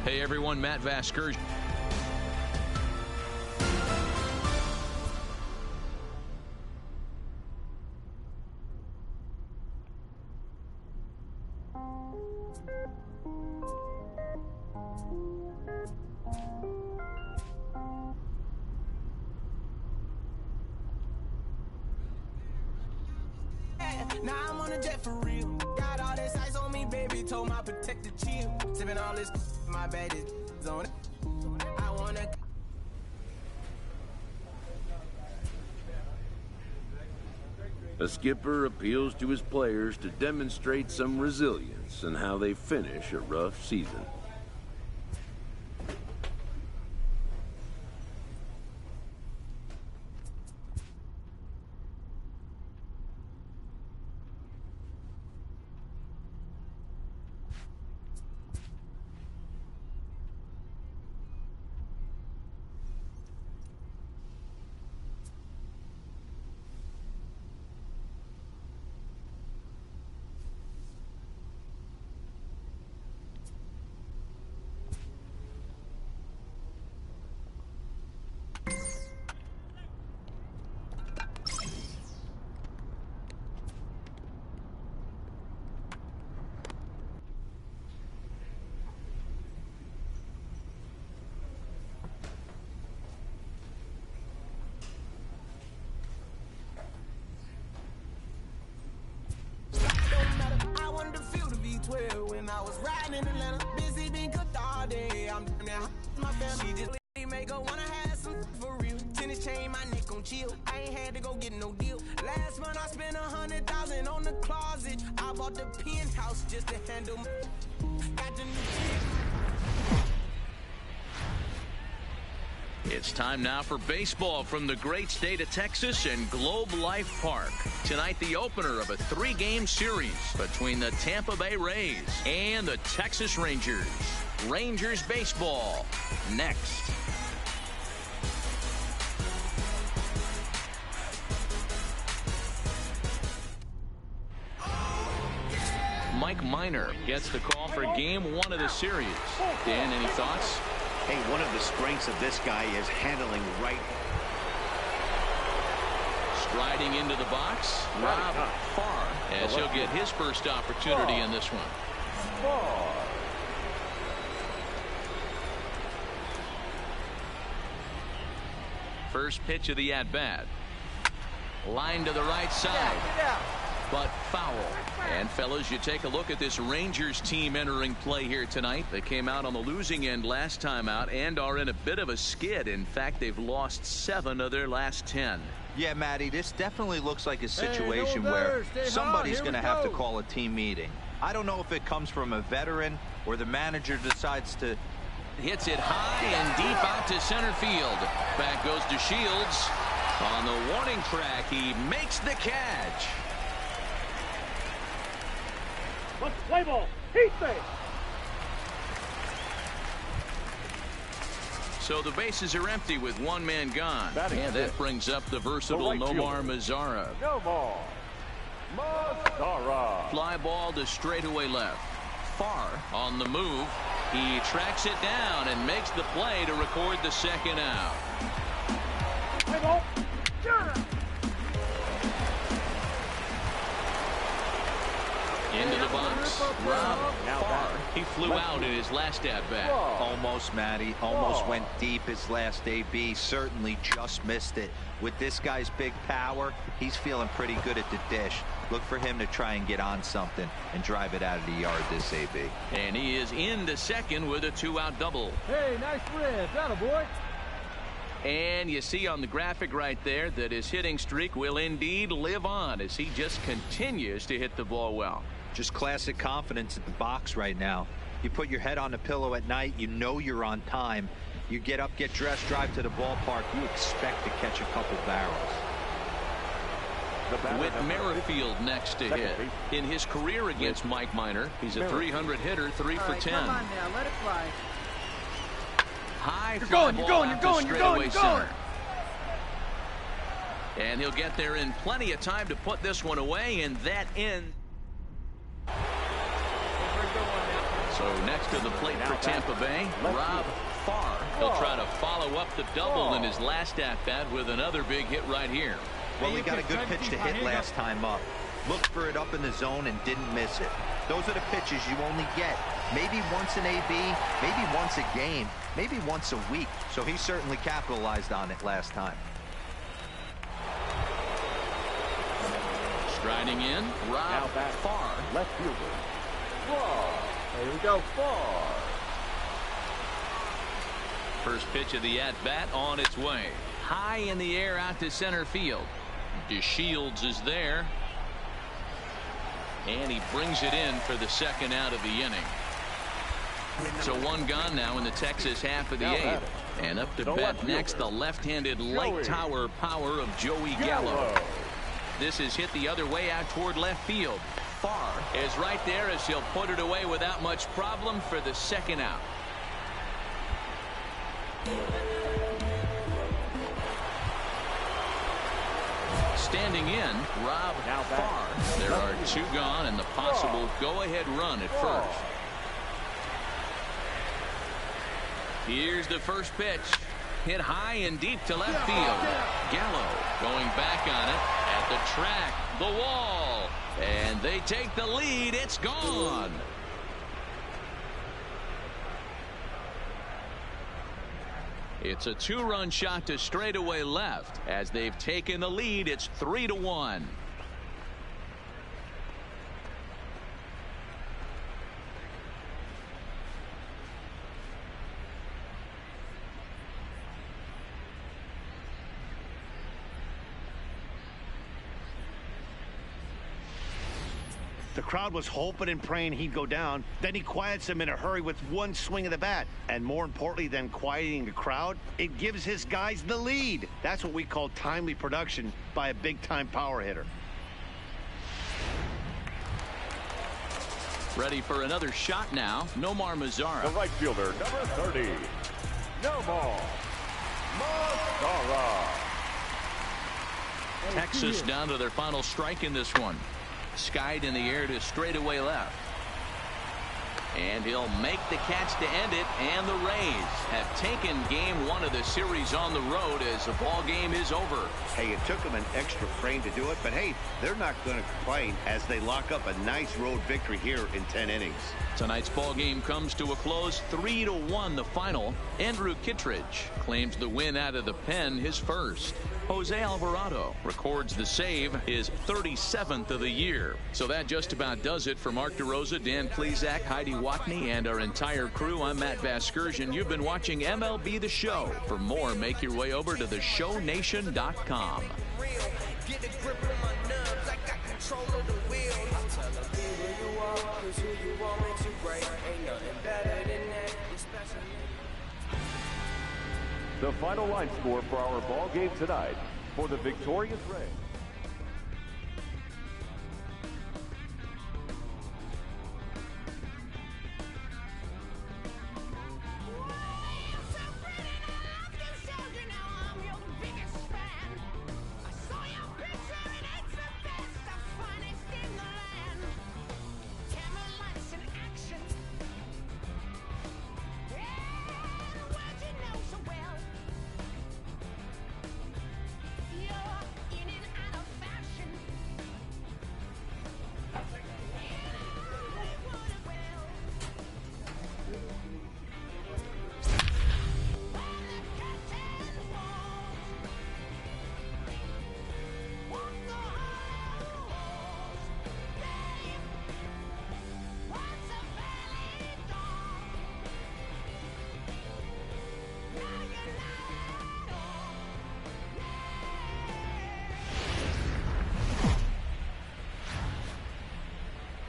Hey everyone, Matt Vasquez. Now I'm on a jet for real. Got all this ice on me, baby. Told my protector chill. Sipping all this, my bad is on it. I wanna. A skipper appeals to his players to demonstrate some resilience in how they finish a rough season. When I was riding in Atlanta, busy being cooked all day. I'm there, my family. She just make her wanna have some for real. Tennis chain, my neck on chill. I ain't had to go get no deal. Last month I spent 100,000 on the closet. I bought the penthouse just to handle. Got the new. It's time now for baseball from the great state of Texas and Globe Life Park. Tonight, the opener of a 3-game series between the Tampa Bay Rays and the Texas Rangers. Rangers baseball next. Mike Minor gets the call for game 1 of the series. Dan, any thoughts? Hey, one of the strengths of this guy is handling right. Striding into the box, Rob Farr, as he'll get his first opportunity in this one. First pitch of the at-bat. Line to the right side. But foul. And fellas, you take a look at this Rangers team entering play here tonight. They came out on the losing end last time out and are in a bit of a skid. In fact, they've lost 7 of their last 10. Yeah, Matty, this definitely looks like a situation where somebody's going to have to call a team meeting. I don't know if it comes from a veteran or the manager decides to. Hits it high and deep out to center field. Back goes to Shields. On the warning track, he makes the catch. Let's play ball. Heat base. So the bases are empty with 1 man gone. And that brings up the versatile Nomar Mazara. Fly ball to straightaway left. Farr on the move. He tracks it down and makes the play to record the second out. Play ball. Into the box. Rob Farr. He flew out in his last at-bat. Almost, Matty. Almost went deep his last AB. Certainly just missed it. With this guy's big power, he's feeling pretty good at the dish. Look for him to try and get on something and drive it out of the yard this AB. And he is into second with a 2-out double. Hey, nice red. Got a boy. And you see on the graphic right there that his hitting streak will indeed live on as he just continues to hit the ball well. Just classic confidence at the box right now. You put your head on the pillow at night, you know you're on time. You get up, get dressed, drive to the ballpark, you expect to catch a couple barrels. With Merrifield next to hit. In his career against Mike Minor, he's a 300 hitter, 3 for 10. Come on now, let it fly. High fly ball out to straightaway center. And he'll get there in plenty of time to put this one away, and that ends. So next to the plate for Tampa Bay, Rob Farr. He'll try to follow up the double in his last at-bat with another big hit right here. Well, he got a good pitch to hit last time up. Looked for it up in the zone and didn't miss it. Those are the pitches you only get maybe once in AB, maybe once a game, maybe once a week. So he certainly capitalized on it last time. Striding in, Rob Farr. Left fielder. Farr. There we go, Farr. First pitch of the at-bat on its way. High in the air out to center field. DeShields is there. And he brings it in for the second out of the inning. So one gone now in the Texas half of the eighth. And up to bat next, the left-handed light tower power of Joey Gallo. This is hit the other way out toward left field. Farr is right there as he'll put it away without much problem for the second out. Standing in, Rob Farr. There are two gone and the possible go-ahead run at first. Here's the first pitch. Hit high and deep to left field. Gallo going back on it at the track, the wall. And they take the lead. It's gone. It's a two-run shot to straightaway left. As they've taken the lead, it's 3-1. The crowd was hoping and praying he'd go down. Then he quiets them in a hurry with one swing of the bat. And more importantly than quieting the crowd, it gives his guys the lead. That's what we call timely production by a big-time power hitter. Ready for another shot now. Nomar Mazara. The right fielder, number 30. Nomar Mazara. Texas down to their final strike in this one. Skied in the air to straightaway left. And he'll make the catch to end it. And the Rays have taken game one of the series on the road as the ball game is over. Hey, it took them an extra frame to do it, but hey, they're not going to complain as they lock up a nice road victory here in 10 innings. Tonight's ball game comes to a close, 3-1 the final. Andrew Kittredge claims the win out of the pen, his first. Jose Alvarado records the save, his 37th of the year. So that just about does it for Mark DeRosa, Dan Plesac, Heidi Watney, and our entire crew. I'm Matt Vasgersian. You've been watching MLB The Show. For more, make your way over to theshownation.com. Get the grip on my nerves like I control of the wheel. Tell them be who you are, 'cause who you are makes you great. Ain't nothing better than that, especially. The final line score for our ball game tonight for the victorious Rays.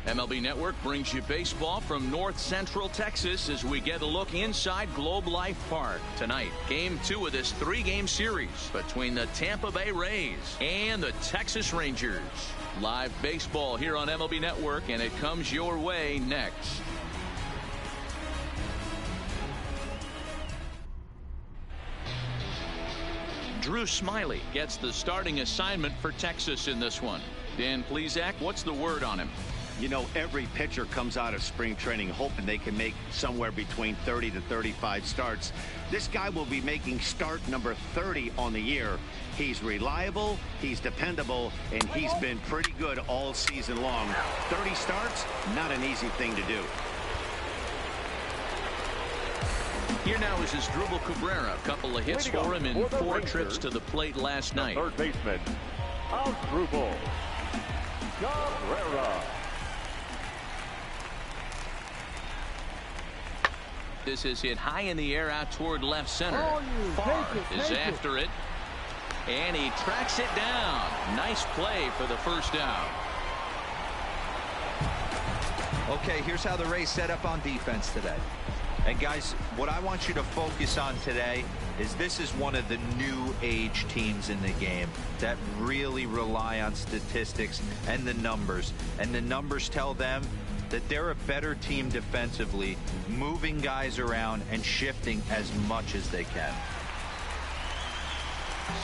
MLB Network brings you baseball from North Central Texas as we get a look inside Globe Life Park. Tonight, Game 2 of this 3-game series between the Tampa Bay Rays and the Texas Rangers. Live baseball here on MLB Network, and it comes your way next. Drew Smiley gets the starting assignment for Texas in this one. Dan Plesac, what's the word on him? You know, every pitcher comes out of spring training hoping they can make somewhere between 30 to 35 starts. This guy will be making start number 30 on the year. He's reliable, he's dependable, and he's been pretty good all season long. 30 starts, not an easy thing to do. Here now is Asdrubal Cabrera. A couple of hits for him in 4 trips to the plate last night. Third baseman, Asdrubal Cabrera. This is hit high in the air out toward left center. Farr is after it. And he tracks it down. Nice play for the first down. Okay, here's how the Rays set up on defense today. And guys, what I want you to focus on today is this is one of the new age teams in the game that really rely on statistics and the numbers. And the numbers tell them that they're a better team defensively, moving guys around and shifting as much as they can.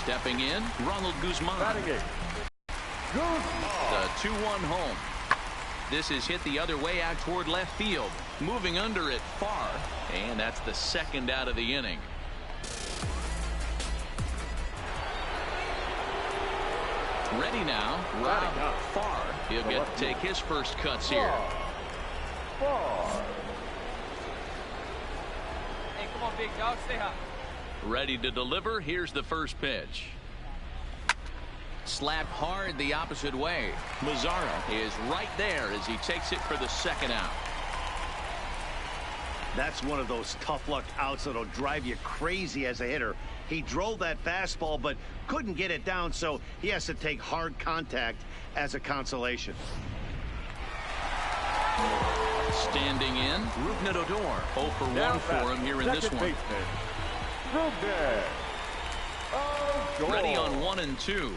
Stepping in, Ronald Guzman. The 2-1 home. This is hit the other way out toward left field. Moving under it, Farr. And that's the second out of the inning. Ready now, Rob Farr. He'll get to take his first cuts here. Farr. Hey, come on, big dog, stay hot. Ready to deliver. Here's the first pitch. Slapped hard the opposite way. Mazzara is right there as he takes it for the second out. That's one of those tough luck outs that'll drive you crazy as a hitter. He drove that fastball but couldn't get it down, so he has to take hard contact as a consolation. Standing in, Rougned Odor. 0 for 1 for him here in this one. Ready on 1 and 2.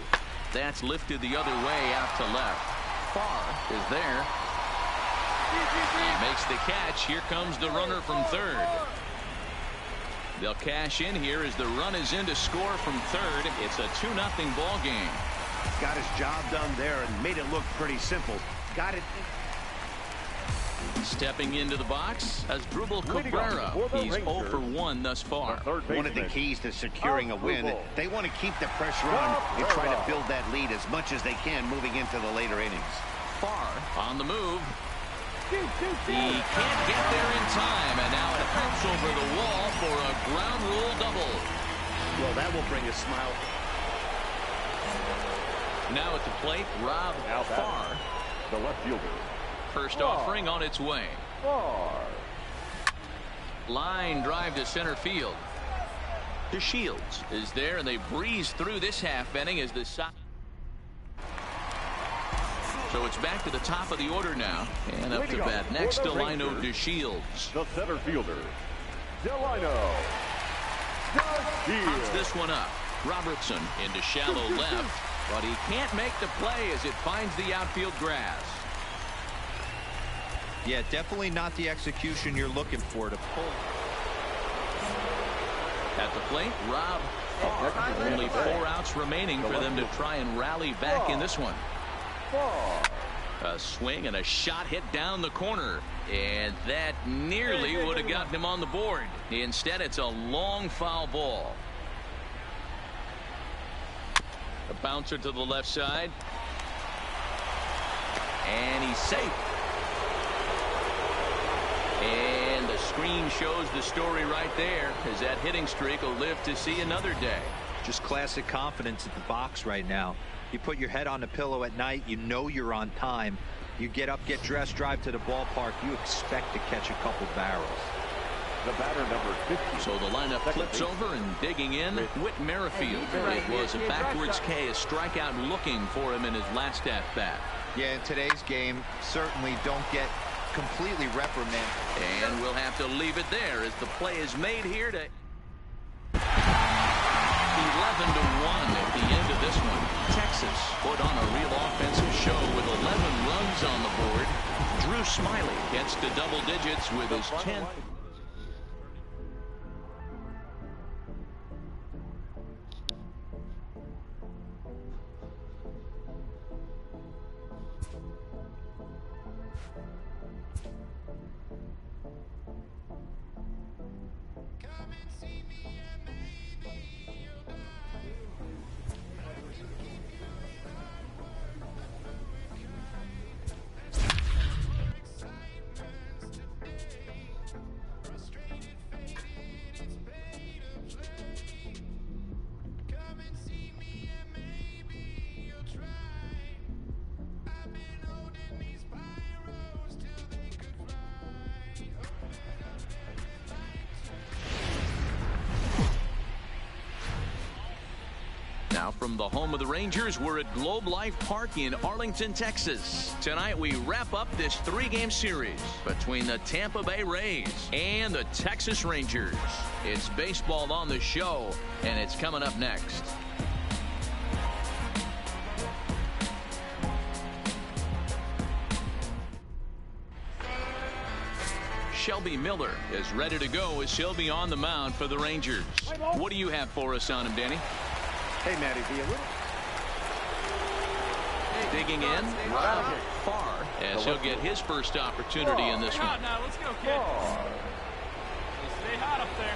That's lifted the other way out to left. Farr is there. He makes the catch. Here comes the runner from third. They'll cash in here as the run is in to score from third. It's a 2-0 ball game. Got his job done there and made it look pretty simple. Got it. Stepping into the box, Asdrubal Cabrera. He's 0 for 1 thus far. One of the keys to securing a win, they want to keep the pressure on and try to build that lead as much as they can moving into the later innings. Farr on the move. He can't get there in time, and now it hops over the wall for a ground rule double. Well, that will bring a smile. Now at the plate, Rob Farr. The left fielder. First offering on its way. Line drive to center field. DeShields is there, and they breeze through this half inning as the side. So it's back to the top of the order now, and up to bat next, Delino DeShields. The center fielder, Delino DeShields. Pops this one up. Robertson into shallow left, but he can't make the play as it finds the outfield grass. Yeah, definitely not the execution you're looking for to pull. At the plate, Rob Farr. Only 4 outs remaining for them to try and rally back in this one. A swing and a shot hit down the corner, and that nearly would have gotten him on the board. Instead, it's a long foul ball. A bouncer to the left side, and he's safe. And the screen shows the story right there, as that hitting streak will live to see another day. Just classic confidence at the box right now. You put your head on the pillow at night, you know you're on time. You get up, get dressed, drive to the ballpark, you expect to catch a couple barrels. The batter, number 50. So the lineup flips over, and digging in, Whit Merrifield. It was a backwards K, a strikeout looking for him in his last at-bat. Yeah, in today's game, certainly don't get completely reprimanded. And we'll have to leave it there as the play is made here to 11-1 at the end of this one. Texas put on a real offensive show with 11 runs on the board. Drew Smiley gets to double digits with his 10th. Now from the home of the Rangers, we're at Globe Life Park in Arlington, Texas. Tonight we wrap up this 3-game series between the Tampa Bay Rays and the Texas Rangers. It's baseball on the show, and it's coming up next. Shelby Miller is ready to go as he'll be on the mound for the Rangers. What do you have for us on him, Danny? Hey, Matty V. Digging in, Farr, as he'll get his first opportunity in this one. Now, let's go, kid. Stay hot up there.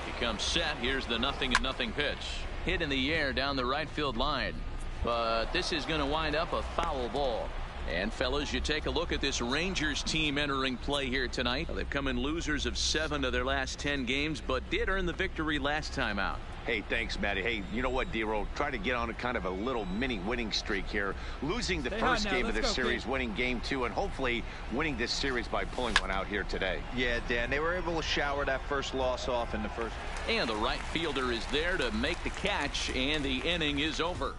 He comes set. Here's the 0-0 pitch. Hit in the air down the right field line. But this is going to wind up a foul ball. And fellas, you take a look at this Rangers team entering play here tonight. They've come in losers of 7 of their last 10 games, but did earn the victory last time out. Hey, thanks, Matty. Hey, you know what, D-Roll? Try to get on a kind of a little mini winning streak here. Losing the first game of this series, winning game 2, and hopefully winning this series by pulling one out here today. Yeah, Dan, they were able to shower that first loss off in the first. And the right fielder is there to make the catch, and the inning is over.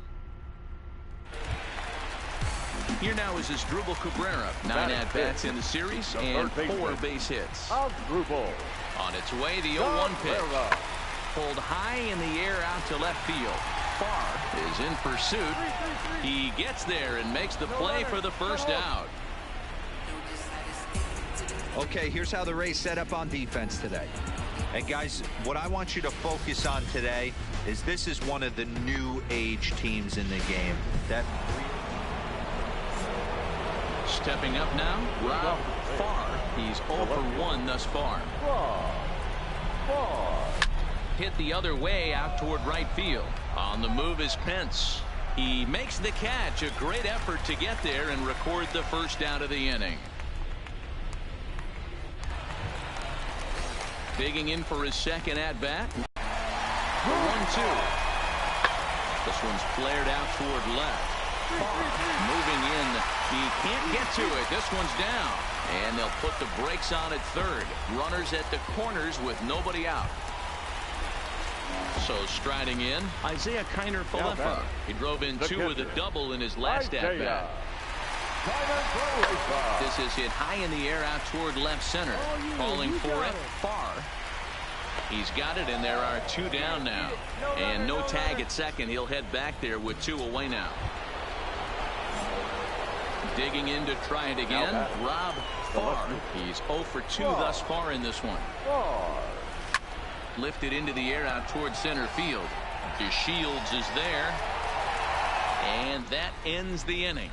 Here now is Asdrubal Cabrera. 9 at-bats in the series and 4 base hits. On its way, the 0-1 pitch. Pulled high in the air out to left field. Farr is in pursuit. He gets there and makes the play for the first out. Okay, here's how the Rays set up on defense today. And guys, what I want you to focus on today is this is one of the new age teams in the game. Stepping up now, Rob Farr. He's 0 for 1 thus far. Hit the other way out toward right field. On the move is Pence. He makes the catch. A great effort to get there and record the first out of the inning. Digging in for his second at-bat. 1-2. This one's flared out toward left. Moving in. He can't get to it. This one's down. And they'll put the brakes on at third. Runners at the corners with nobody out. So striding in, Isaiah Kiner-Falefa. He drove in 2 with a double in his last at-bat. This is hit high in the air out toward left center. Calling for it, Farr. He's got it, and there are 2 down now. And no tag at second. He'll head back there with 2 away now. Digging in to try it again, Rob Farr. He's 0 for 2 thus far in this one. Lifted into the air out toward center field. DeShields is there. And that ends the inning.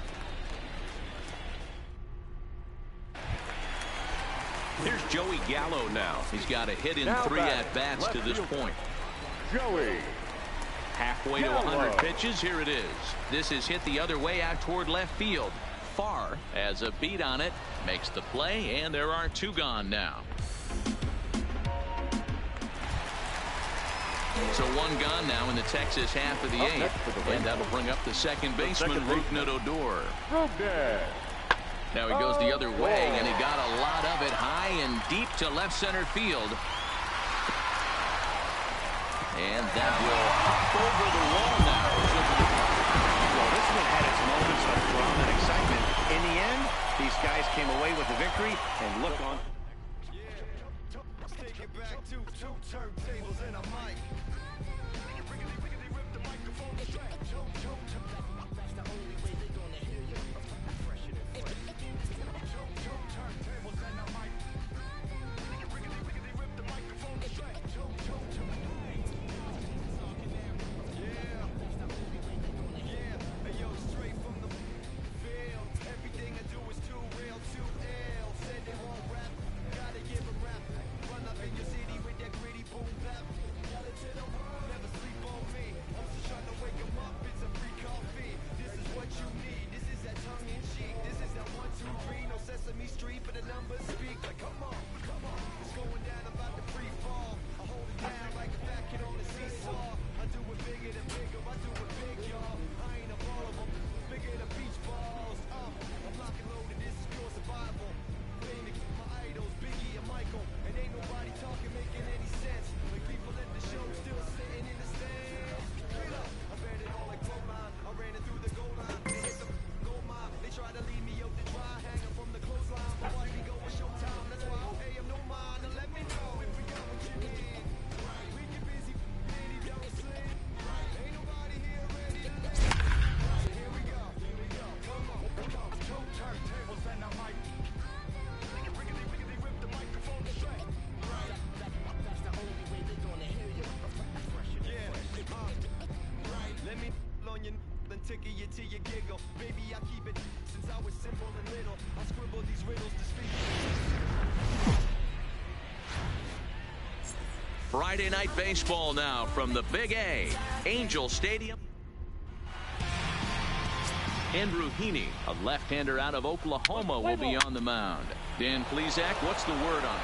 Here's Joey Gallo now. He's got a hit in 3 at-bats to this point. Halfway to 100 pitches. Here it is. This is hit the other way out toward left field. Farr has a beat on it, makes the play, and there are 2 gone now. So 1 gone now in the Texas half of the 8th, and that'll bring up the second baseman, Rougned Odor. Now he goes the other way, and he got a lot of it high and deep to left center field. And that will hop over the wall now. Well, this one had its moments of drama and excitement. In the end, these guys came away with the victory, and look on. Take it back to 2 turntables and a mic. That's the only way they're gonna hear you. Fresh and fresh. 2 turntables and a mic. Rip the microphone straight. Everything I do is too real, too ill. Said they won't rap, Something tickle you till you giggle. Baby, I keep it since I was simple and little. I scribble these riddles to speak. Friday night baseball now from the Big A, Angel Stadium. Andrew Heaney, a left-hander out of Oklahoma, will be on the mound. Dan Plesac, what's the word on it?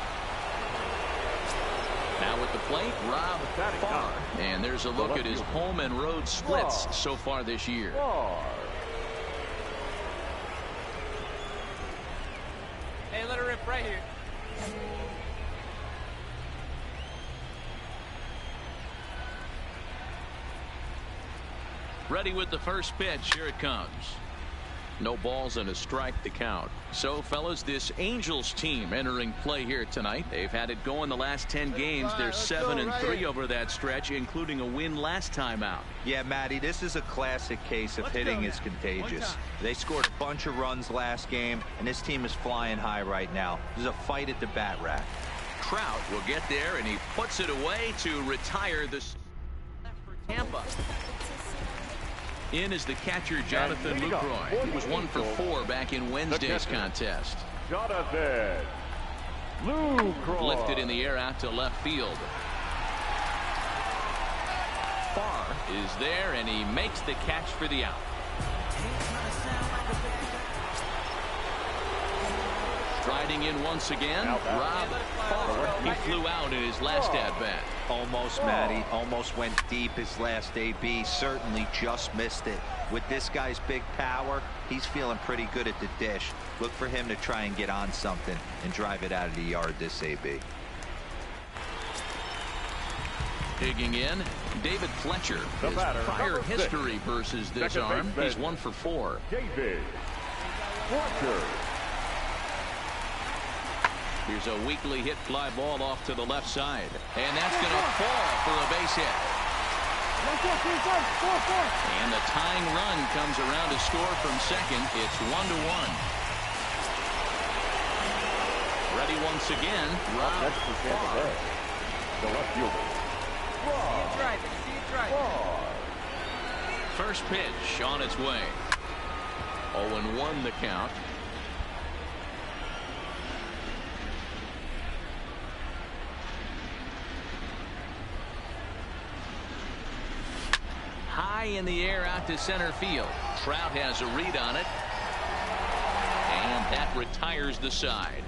Now at the plate, Rob Farr. And there's a look at his home and road splits so far this year. Hey, let her rip right here. Ready with the first pitch. Here it comes. No balls and a strike to count. So, fellas, this Angels team entering play here tonight. They've had it going the last 10 games. They're 7-3 over that stretch, including a win last time out. Yeah, Matty, this is a classic case of hitting is contagious. They scored a bunch of runs last game, and this team is flying high right now. There's a fight at the bat rack. Trout will get there, and he puts it away to retire the Tampa. In is the catcher, Jonathan Lucroy. He was 1 for 4 back in Wednesday's contest. Jonathan Lucroy. Lifted in the air out to left field. Farr is there, and he makes the catch for the out. Striding in once again, Rob Farr. He flew out in his last at-bat. Almost, Matty. Almost went deep his last AB. Certainly just missed it. With this guy's big power, he's feeling pretty good at the dish. Look for him to try and get on something and drive it out of the yard this AB. Digging in, David Fletcher. His prior history versus this arm, he's 1 for 4. David Fletcher. Here's a weakly hit fly ball off to the left side. And that's going to fall for a base hit. And the tying run comes around to score from second. It's 1-1. Ready once again, Rob Farr. The left fielder. First pitch on its way. 0-1 the count. High in the air out to center field. Trout has a read on it. And that retires the side.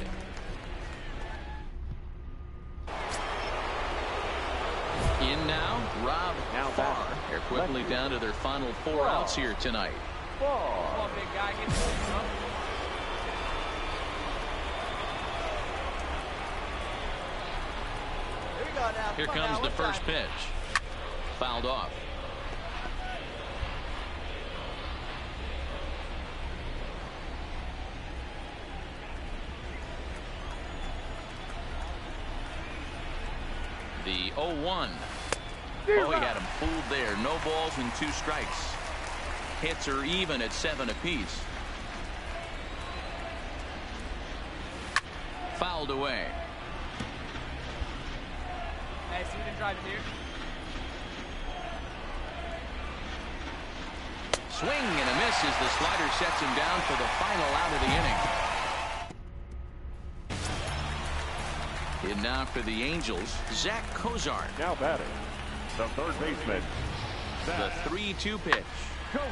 In now, Rob Farr. They're quickly down to their final 4 outs here tonight. Come on, big guy. Get moving, bro. Here comes the first pitch. Fouled off. The 0-1. Oh, he had him fooled there. No balls and 2 strikes. Hits are even at 7 apiece. Fouled away. Hey, so you can drive it here. Swing and a miss as the slider sets him down for the final out of the inning. In now for the Angels, Zach Cozart. Now batting, the third baseman. The 3-2 pitch.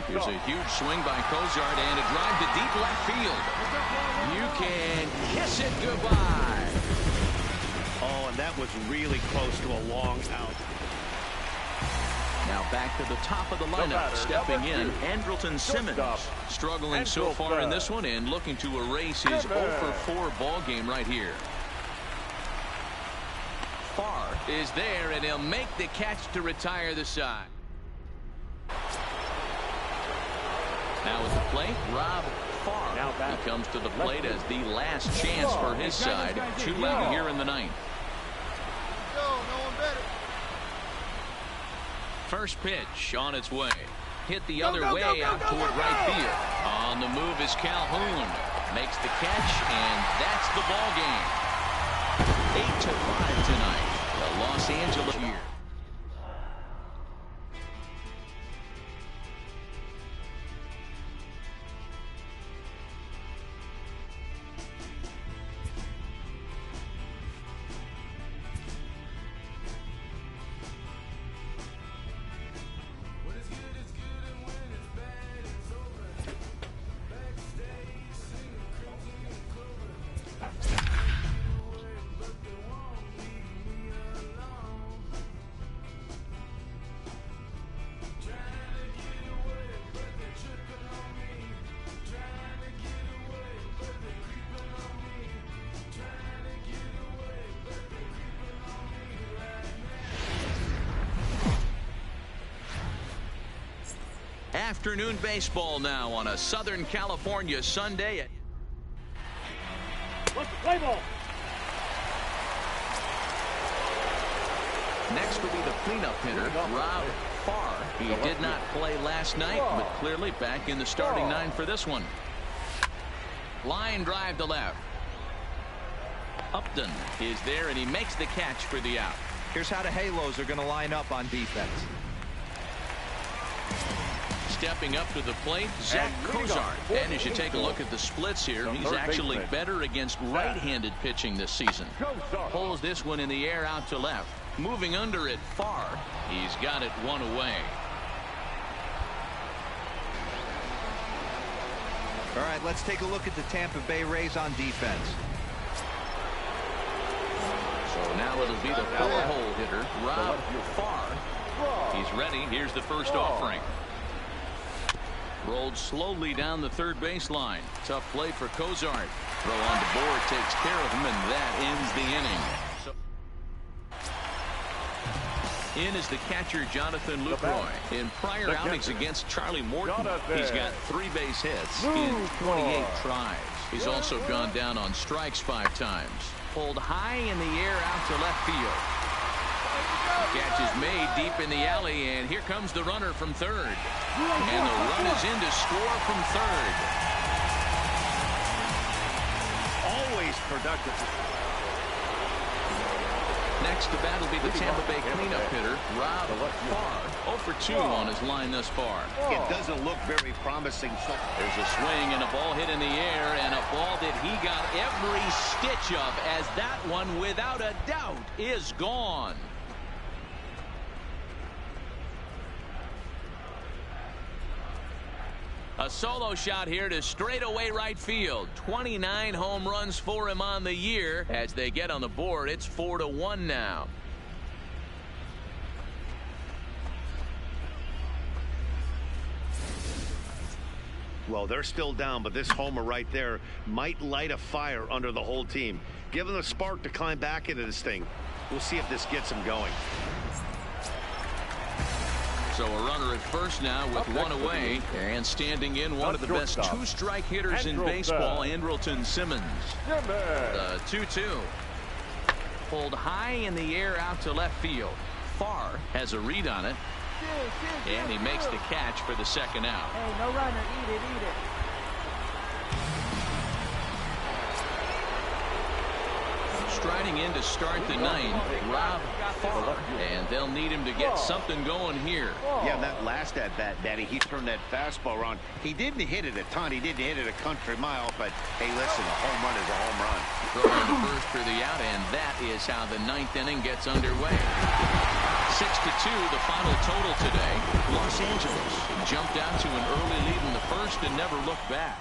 Here's a huge swing by Cozart and a drive to deep left field. You can kiss it goodbye. Oh, and that was really close to a long out. Now back to the top of the lineup. Stepping in, Andrelton Simmons. Struggling so far in this one and looking to erase his 0-for-4 ball game right here. Farr is there, and he'll make the catch to retire the side. Now at the plate, Rob Farr. He comes to the plate as the last chance for his side. 2 out here in the 9th. First pitch on its way. Hit the other way out toward right field. On the move is Calhoun. Makes the catch, and that's the ball game. 8-5 tonight. The Los Angeles year. Afternoon baseball now on a Southern California Sunday. What's the play ball? Next will be the cleanup hitter, Rob Farr. He did not play last night, but clearly back in the starting nine for this one. Line drive to left. Upton is there, and he makes the catch for the out. Here's how the Halos are going to line up on defense. Stepping up to the plate, Zach Cozart. And as you take a look at the splits here, he's actually better against right-handed pitching this season. Pulls this one in the air out to left. Moving under it, Farr. He's got it one away. All right, let's take a look at the Tampa Bay Rays on defense. So now it'll be the four-hole hitter, Rob Farr. He's ready. Here's the first offering. Rolled slowly down the third baseline. Tough play for Cozart. Throw on the board takes care of him, and that ends the inning. In is the catcher, Jonathan Lucroy. In prior outings against Charlie Morton, he's got 3 base hits in 28 tries. He's also gone down on strikes 5 times. Pulled high in the air out to left field. Catch is made deep in the alley, and here comes the runner from third. And the run is in to score from third. Always productive. Next to bat will be the Tampa Bay cleanup hitter, Rob Farr. 0 for 2 on his line thus far. It doesn't look very promising. There's a swing and a ball hit in the air, and a ball that he got every stitch of, as that one, without a doubt, is gone. A solo shot here to straightaway right field. 29 home runs for him on the year. As they get on the board, it's 4-1 now. Well, they're still down, but this homer right there might light a fire under the whole team. Give them a spark to climb back into this thing. We'll see if this gets them going. So a runner at first now with 1 away, and standing in one of the best 2-strike hitters in baseball, Andrelton Simmons. The 2-2. Pulled high in the air out to left field. Farr has a read on it, and he makes the catch for the second out. Hey, no runner, eat it. Striding in to start the 9th, Rob Farr, and they'll need him to get something going here. Yeah, that last at-bat, Daddy, he turned that fastball around. He didn't hit it a ton. He didn't hit it a country mile, but, hey, listen, a home run is a home run. Throwing to first for the out, and that is how the 9th inning gets underway. 6-2, the final total today. Los Angeles jumped out to an early lead in the first and never looked back.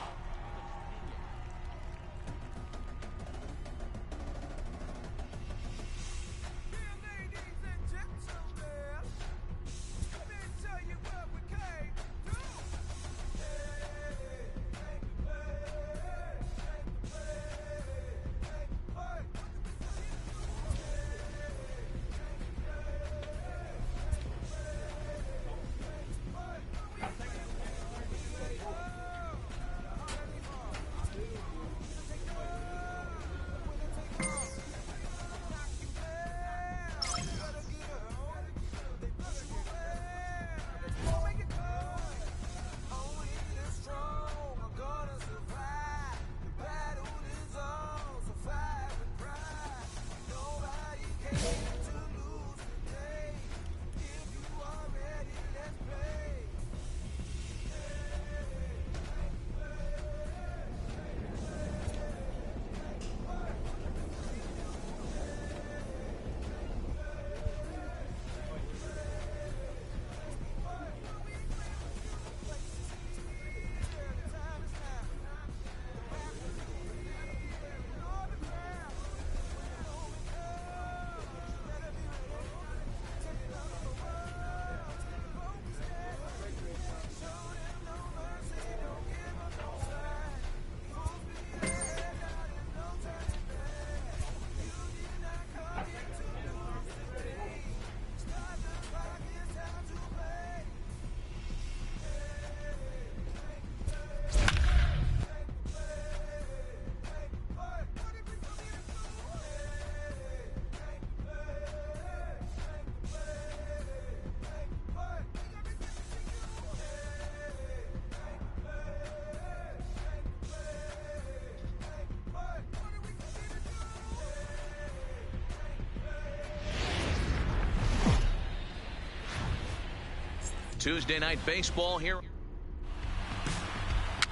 Tuesday Night Baseball here.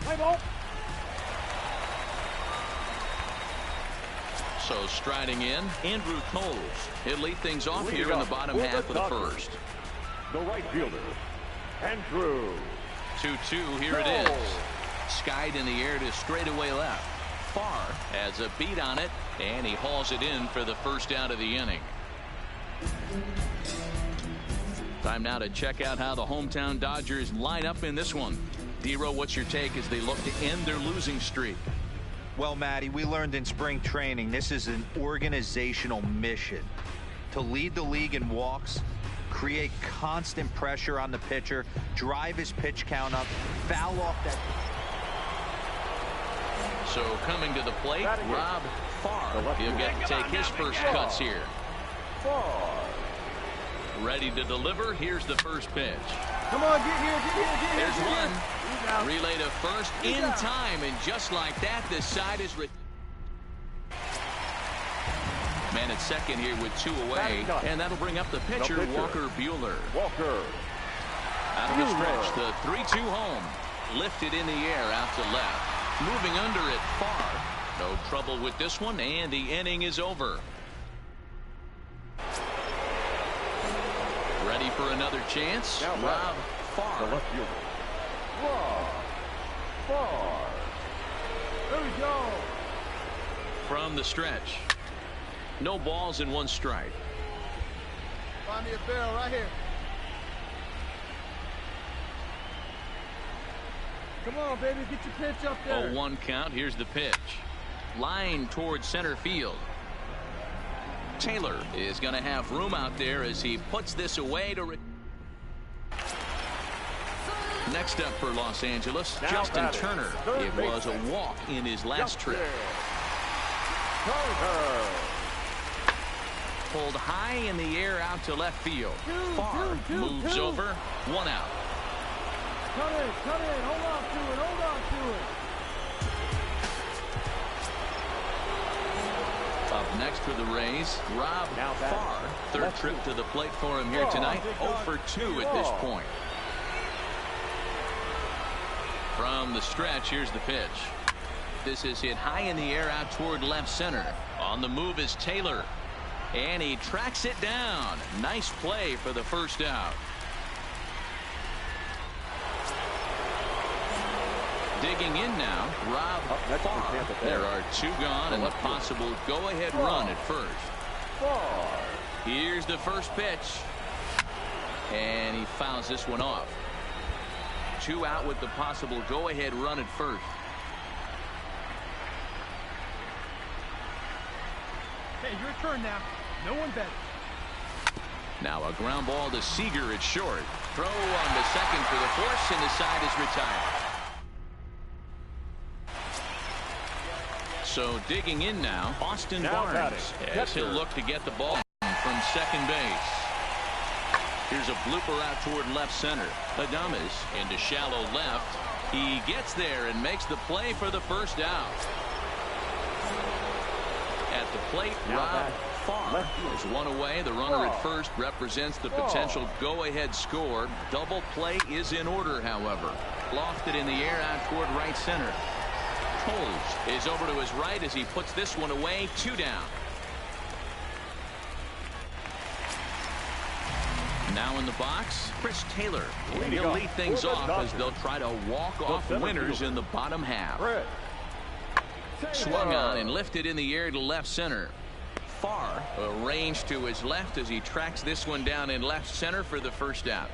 Play ball. So striding in, Andrew Coles. He'll lead things off here in the bottom half of the first. The right fielder, Andrew. 2-2, here it is. Skied in the air to straightaway left. Farr has a beat on it, and he hauls it in for the first out of the inning. Time now to check out how the hometown Dodgers line up in this one. Dero, what's your take as they look to end their losing streak? Well, Matty, we learned in spring training this is an organizational mission to lead the league in walks, create constant pressure on the pitcher, drive his pitch count up, foul off that. So coming to the plate, Rob Farr. He'll get to take his first cuts here. Ready to deliver. Here's the first pitch. Come on, get here, get here, get here. There's one. Relay to first in time, and just like that, the side is man at second here with 2 away, and that'll bring up the pitcher, Walker Buehler. Out of the stretch, the 3-2 home. Lifted in the air out to left. Moving under it, Farr. No trouble with this one, and the inning is over. Ready for another chance? Rob Farr. There we go. From the stretch. No balls and 1 strike. Find me a barrel right here. Come on, baby, get your pitch up there. 0-1 count. Here's the pitch. Line towards center field. Taylor is going to have room out there as he puts this away to. Next up for Los Angeles, Justin Turner. It was a walk in his last trip. Pulled high in the air out to left field. Farr moves over. 1 out. Cut in, hold on to it. Up next for the Rays, Rob Farr. Third trip to the plate for him here tonight. 0 for 2 at this point. From the stretch, here's the pitch. This is hit high in the air out toward left center. On the move is Taylor. And he tracks it down. Nice play for the first out. Digging in now, Rob Farr. There are 2 gone and a possible go-ahead run at first. Here's the first pitch. And he fouls this one off. 2 out with the possible go-ahead run at first. Hey, your turn now. No one better. Now a ground ball to Seager at short. Throw on the second for the force, and the side is retired. So digging in now, Austin Barnes, as he'll look to get the ball from second base. Here's a blooper out toward left center. Adames into shallow left. He gets there and makes the play for the first out. At the plate, Rob Farr is 1 away. The runner at first represents the potential go-ahead score. Double play is in order, however. Lofted in the air out toward right center. Coles is over to his right as he puts this one away. 2 down. Now in the box, Chris Taylor. He'll lead things off as they'll try to walk off winners in the bottom half. Swung on and lifted in the air to left center. Farr arranged to his left as he tracks this one down in left center for the first out.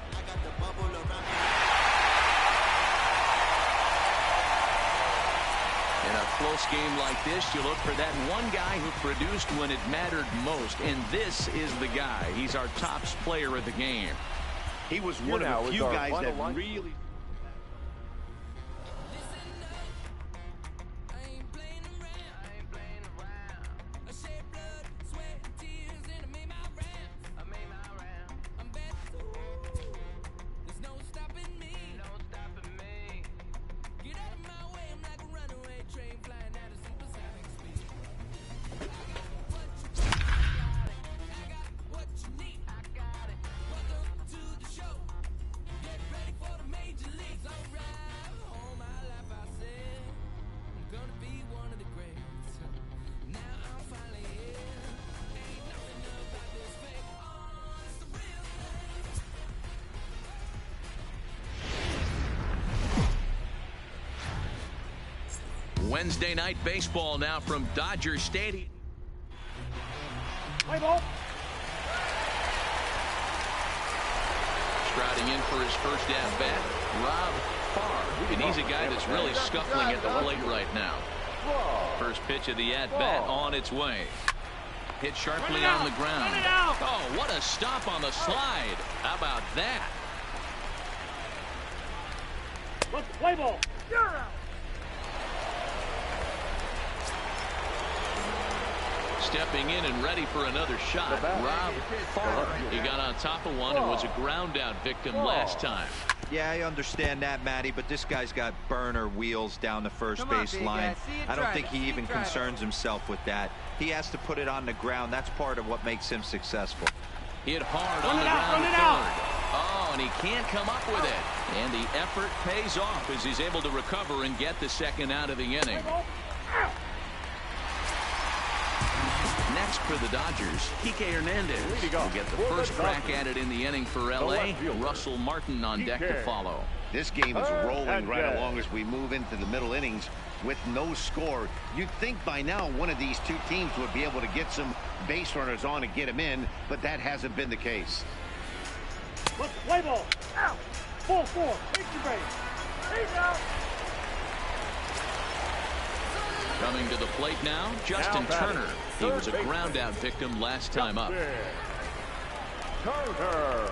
In a close game like this, you look for that one guy who produced when it mattered most, and this is the guy. He's our top player of the game. He was one of the few guys that really. Wednesday night baseball now from Dodger Stadium. Play ball. Striding in for his first at-bat, Rob Farr. And he's a guy that's really scuffling at the plate right now. First pitch of the at-bat on its way. Hit sharply on the ground. Oh, what a stop on the slide. How about that? Let's play ball. You're out. Stepping in and ready for another shot, Rob Farr. He got on top of one and was a ground-out victim last time. Yeah, I understand that, Matty, but this guy's got burner wheels down the first base line. I don't think he even concerns himself with that. He has to put it on the ground. That's part of what makes him successful. Hit hard on the ground at third. Oh, and he can't come up with it. And the effort pays off as he's able to recover and get the second out of the inning. Next for the Dodgers, Kike Hernandez will get the first crack at it in the inning for L.A. Russell Martin on deck to follow. This game is rolling right along as we move into the middle innings with no score. You'd think by now one of these two teams would be able to get some base runners on and get them in, but that hasn't been the case. Let's play ball. Out. 4-4. Take your base. He's out. Coming to the plate now, Justin Turner. He was a ground-out victim last time up. Turner.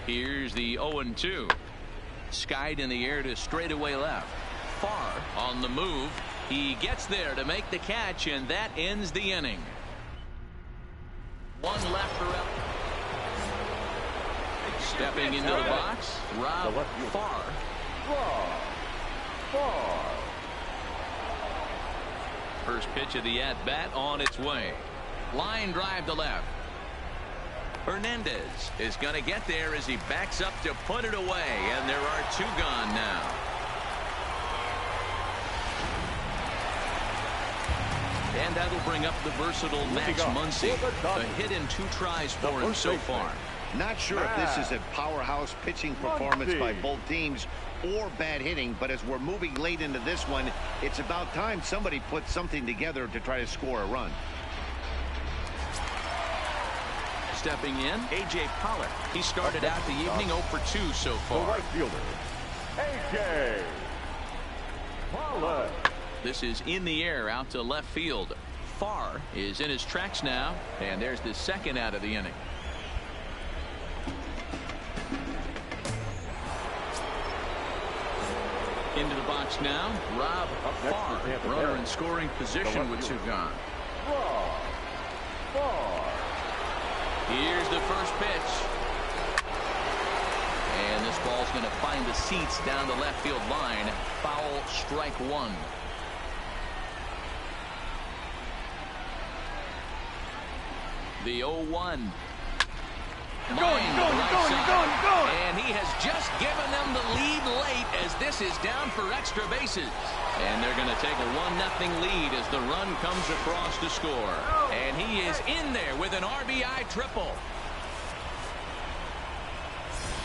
Here's the 0-2. Skied in the air to straightaway left. Farr on the move. He gets there to make the catch, and that ends the inning. One left for L. Stepping into the box, Rob Farr. First pitch of the at-bat on its way. Line drive to left. Hernandez is going to get there as he backs up to put it away, and there are two gone now. And that'll bring up the versatile Max Muncy. A hit in 2 tries for him so far. Not sure if this is a powerhouse pitching performance by both teams or bad hitting, but as we're moving late into this one, it's about time somebody put something together to try to score a run. Stepping in, A.J. Pollock. He started out the evening 0 for 2 so far. The right fielder, A.J. Pollock. This is in the air out to left field. Farr is in his tracks now, and there's the second out of the inning. Into the box now, Rob Farr, runner in scoring position with 2 gone. Here's the first pitch. And this ball's going to find the seats down the left field line. Foul, strike 1. The 0-1. Going. And he has just given them the lead late as this is down for extra bases. And they're going to take a 1-0 lead as the run comes across to score. And he is in there with an RBI triple.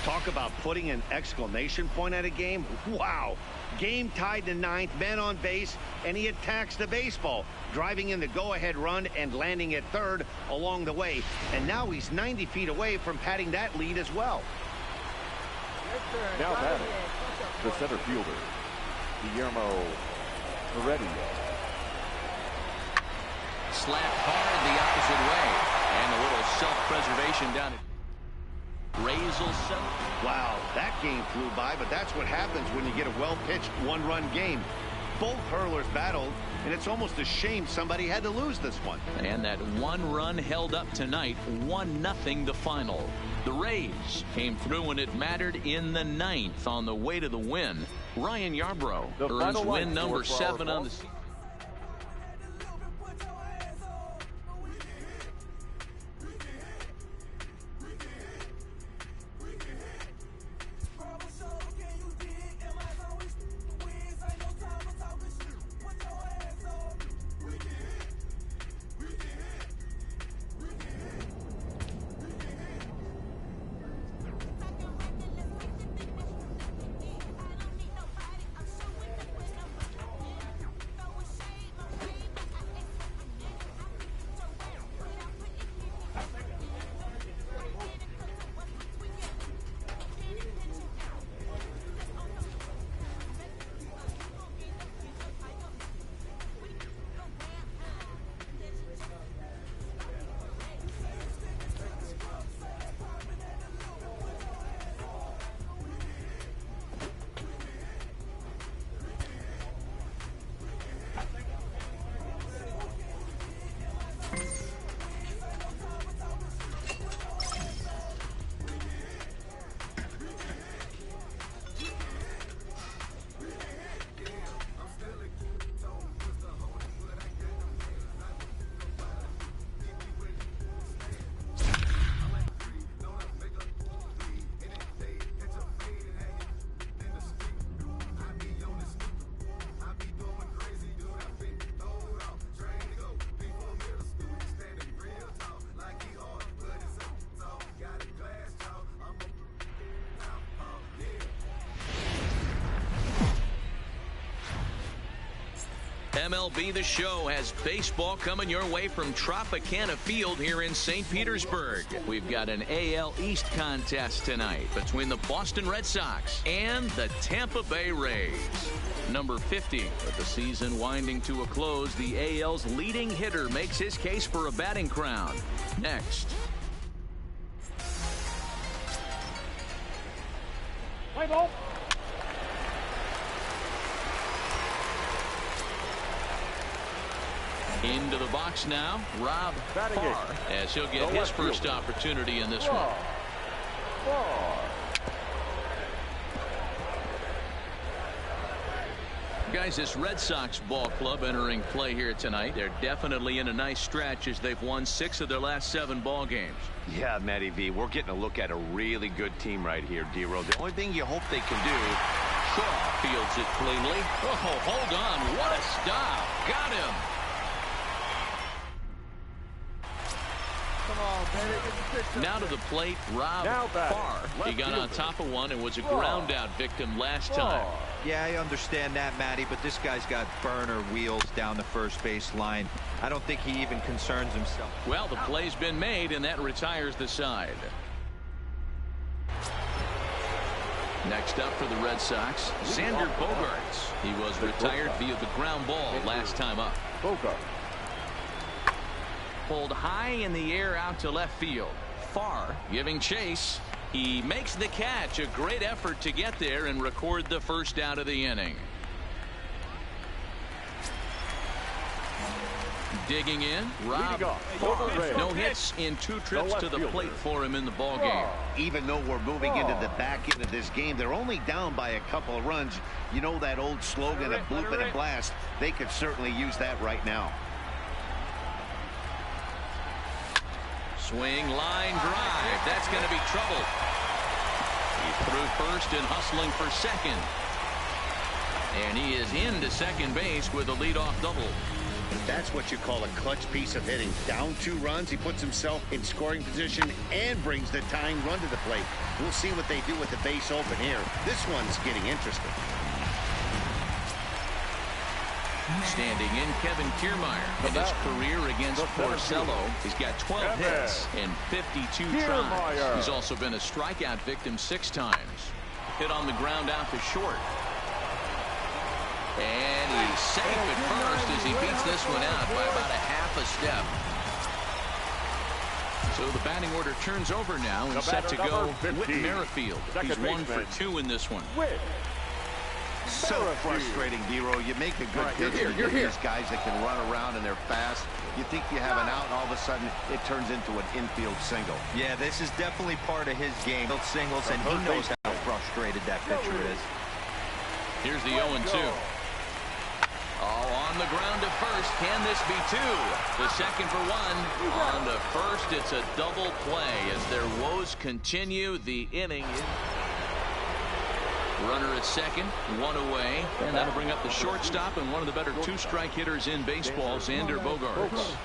Talk about putting an exclamation point at a game. Wow. Game tied to 9th, men on base, and he attacks the baseball, driving in the go-ahead run and landing at third along the way. And now he's 90 feet away from padding that lead as well. Now batting, the center fielder, Guillermo Heredia. Slapped hard the opposite way. And a little self-preservation down at Razel. Wow, that game flew by, but that's what happens when you get a well-pitched 1-run game. Both hurlers battled, and it's almost a shame somebody had to lose this one. And that 1 run held up tonight, 1-0 the final. The Rays came through when it mattered in the 9th on the way to the win. Ryan Yarbrough earns win number 7 on the season. MLB The Show has baseball coming your way from Tropicana Field here in St. Petersburg. We've got an AL East contest tonight between the Boston Red Sox and the Tampa Bay Rays. Number 50, with the season winding to a close, the AL's leading hitter makes his case for a batting crown. Next. Play ball. Into the box now, Rob Farr, as he'll get his first opportunity in this one. Guys, this Red Sox ball club entering play here tonight. They're definitely in a nice stretch as they've won 6 of their last 7 ball games. Yeah, Matty V, we're getting a look at a really good team right here, D-Row. The only thing you hope they can do. Shaw fields it cleanly. Oh, hold on. What a stop. Got him. Now to the plate, Rob Farr. He got on top of one and was a ground out victim last time. Yeah, I understand that, Matty, but this guy's got burner wheels down the first base line. I don't think he even concerns himself. Well, the play's been made, and that retires the side. Next up for the Red Sox, Xander Bogaerts. He was retired via the ground ball last time up. Pulled high in the air out to left field. Farr giving chase. He makes the catch. A great effort to get there and record the first out of the inning. Digging in, Rob Farr. No hits in 2 trips to the plate for him in the ball game. Even though we're moving into the back end of this game, they're only down by a couple of runs. You know that old slogan of bloop and a blast. They could certainly use that right now. Swing, line drive. That's going to be trouble. He threw first and hustling for second. And he is into second base with a leadoff double. That's what you call a clutch piece of hitting. Down 2 runs, he puts himself in scoring position and brings the tying run to the plate. We'll see what they do with the base open here. This one's getting interesting. Standing in, Kevin Kiermaier. In his career against Porcello, he's got 12 hits and 52 tries. He's also been a strikeout victim 6 times. Hit on the ground out to short. And he's safe at first as he beats this one out by about a half a step. So the batting order turns over now and set to go Whit Merrifield. He's 1 for 2 in this one. So frustrating, D-Row. You make a good pitch. You're these guys that can run around and they're fast. You think you have an out, and all of a sudden it turns into an infield single. Yeah, this is definitely part of his game. Singles, and he knows how frustrated that pitcher is. Here's the 0-2. Oh, on the ground to first. Can this be 2? The second for 1. On to first, it's a double play as their woes continue. The inning. Runner at second, 1 away, and that'll bring up the shortstop and one of the better 2-strike hitters in baseball, Xander Bogaerts.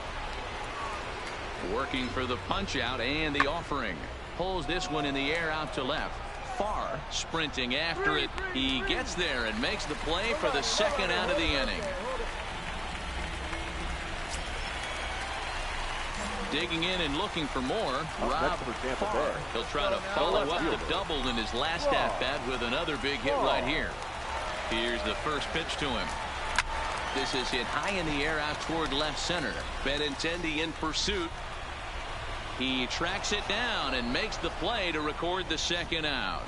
Working for the punch out and the offering. Pulls this one in the air out to left. Farr sprinting after it. He gets there and makes the play for the second out of the inning. Digging in and looking for more, Rob Farr. He'll try to follow up the double in his last at-bat with another big hit right here. Here's the first pitch to him. This is hit high in the air out toward left center. Benintendi in pursuit. He tracks it down and makes the play to record the second out.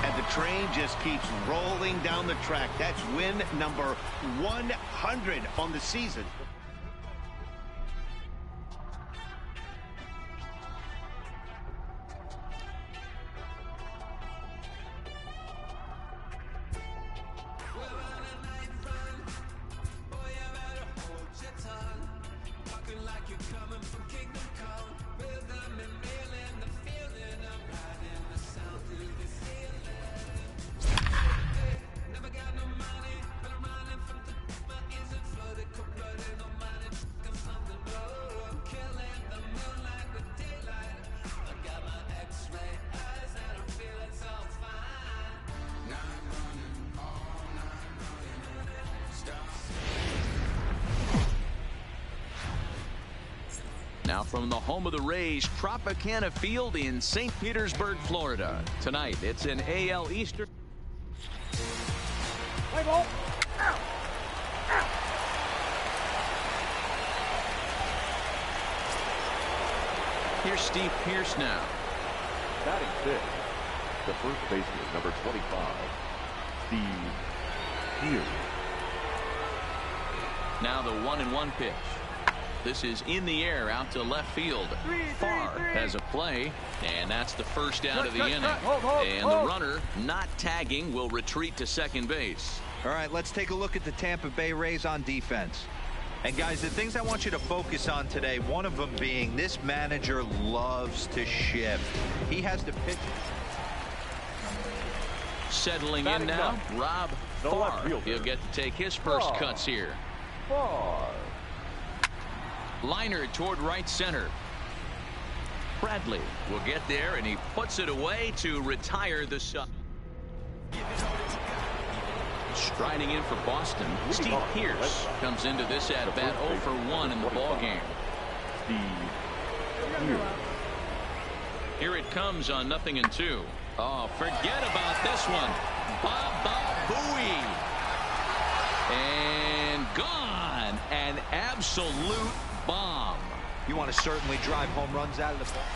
And the train just keeps rolling down the track. That's win number 100 on the season. from the home of the Rays, Tropicana Field in St. Petersburg, Florida. Tonight, it's an AL Eastern. Play ball. Ow. Ow. Here's Steve Pearce now. Batting fifth, the first baseman, number 25, Steve Pearce. Now the 1-1 pitch. This is in the air out to left field. Farr has a play, and that's the first out of the inning. And the runner, not tagging, will retreat to second base. All right, let's take a look at the Tampa Bay Rays on defense. And guys, the things I want you to focus on today, one of them being this manager loves to shift. He has to pitch. Settling in now, Rob Farr. He'll get to take his first cuts here. Farr. Liner toward right center. Bradley will get there, and he puts it away to retire the sub. Striding in for Boston, Steve Pearce comes into this at bat 0 for 1 in the ball game. Here it comes on 0-2. Oh, forget about this one. Baba Booey. And gone. An absolute bomb. You want to certainly drive home runs out of the ball.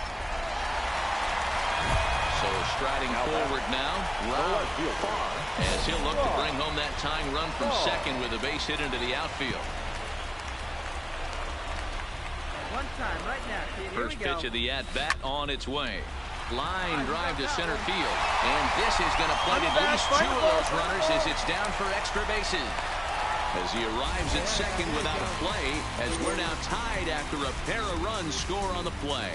So striding forward now, Rob Farr, as he'll look to bring home that tying run from second with a base hit into the outfield. One time right now, kid. First pitch of the at-bat on its way. Line drive to center field. And this is going to plug at least two of those runners as it's down for extra bases. As he arrives at second without a play, as we're now tied after a pair of runs score on the play.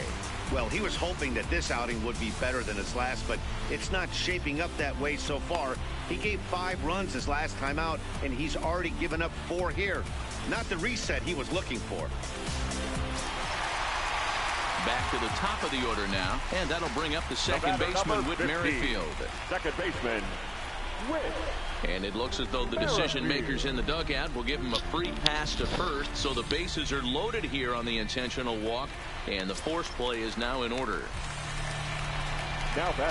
Well, he was hoping that this outing would be better than his last, but it's not shaping up that way so far. He gave 5 runs his last time out, and he's already given up 4 here. Not the reset he was looking for. Back to the top of the order now, and that'll bring up the second baseman, Whit Merrifield. Second baseman, Whit. And it looks as though the decision makers in the dugout will give him a free pass to first, so the bases are loaded here on the intentional walk, and the force play is now in order.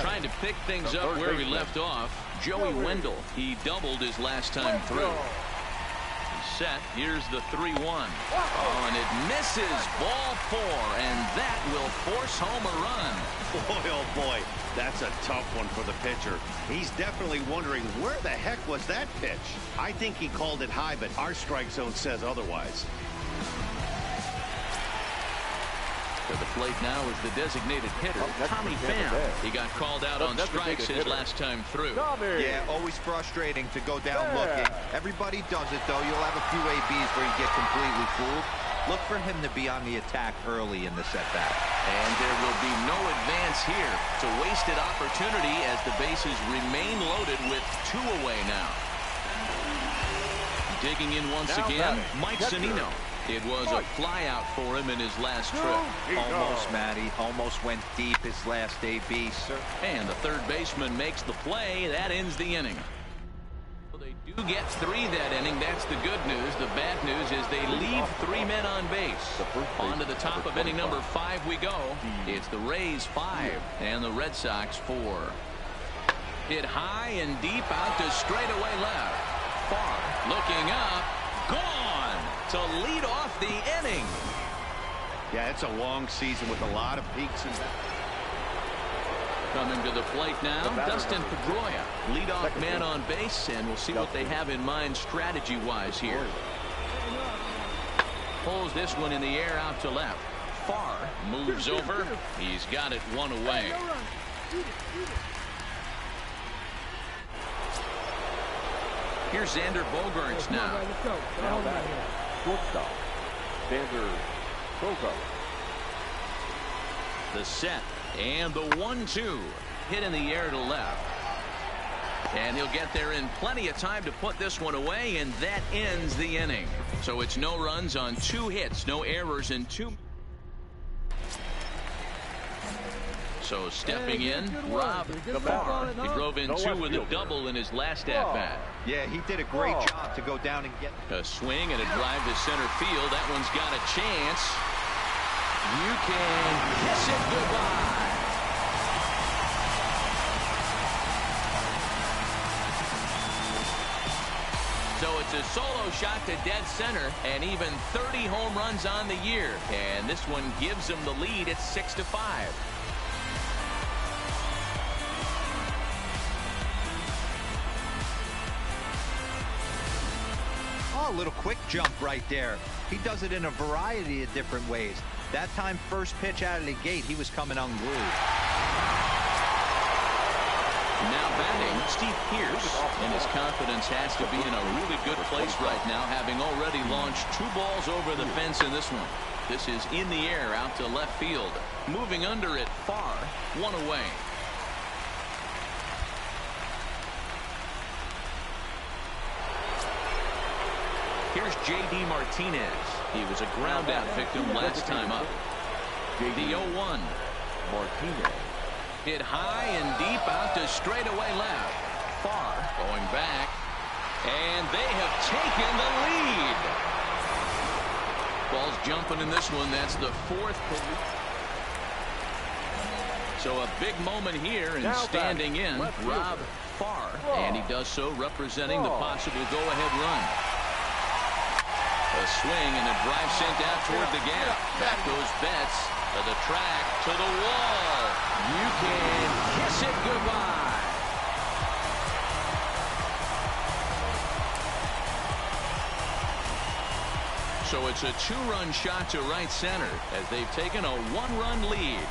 Trying to pick things up where he left off, Joey Wendell. He doubled his last time through. Set. Here's the 3-1. Oh, and it misses. Ball 4, and that will force home a run. Boy, oh boy, that's a tough one for the pitcher. He's definitely wondering where the heck was that pitch. I think he called it high, but our strike zone says otherwise. To the plate now is the designated hitter, Tommy Pham. He got called out on strikes his last time through. Yeah, always frustrating to go down looking. Everybody does it, though. You'll have a few ABs where you get completely fooled. Look for him to be on the attack early in the setback. And there will be no advance here. It's a wasted opportunity as the bases remain loaded with 2 away now. Digging in once again, Mike Zunino. It was a flyout for him in his last trip. Almost, Matty. Almost went deep his last AB, sir. And the third baseman makes the play. That ends the inning. Well, they do get 3 that inning. That's the good news. The bad news is they leave 3 men on base. On to the top of inning number 5 we go. It's the Rays 5 and the Red Sox 4. Hit high and deep out to straightaway left. Farr looking up. Gone to lead off the inning. Yeah, it's a long season with a lot of peaks and valleys. Coming to the plate now, Dustin Pedroia, leadoff man on base, and we'll see what they have in mind strategy-wise here. Pulls this one in the air out to left. Farr moves over. He's got it 1 away. Here's Xander Bogaerts now. Now back, shortstop, Xander Bogaerts. The set and the 1-2. Hit in the air to left. And he'll get there in plenty of time to put this one away, and that ends the inning. So it's no runs on 2 hits, no errors in 2. So stepping in, Rob Farr. He drove in 2 with a double in his last at-bat. Yeah, he did a great job to go down and get a swing and a drive to center field. That one's got a chance. You can kiss it goodbye. So it's a solo shot to dead center, and even 30 home runs on the year. And this one gives him the lead at 6-5. Oh, a little quick jump right there. He does it in a variety of different ways. That time, first pitch out of the gate, he was coming unglued. Now batting, Steve Pearce, and his confidence has to be in a really good place right now, having already launched 2 balls over the fence in this one. This is in the air out to left field. Moving under it, Farr, 1 away. Here's J.D. Martinez. He was a ground-out victim last time up. The 0-1. Martinez. Hit high and deep out to straightaway left. Farr going back. And they have taken the lead. Ball's jumping in this one. That's the 4th. So a big moment here, and standing in, Rob Farr. And he does so representing the possible go-ahead run. A swing and a drive sent out toward the gap. Back goes Betts to the track, to the wall. You can kiss it goodbye. So it's a 2-run shot to right center as they've taken a 1-run lead.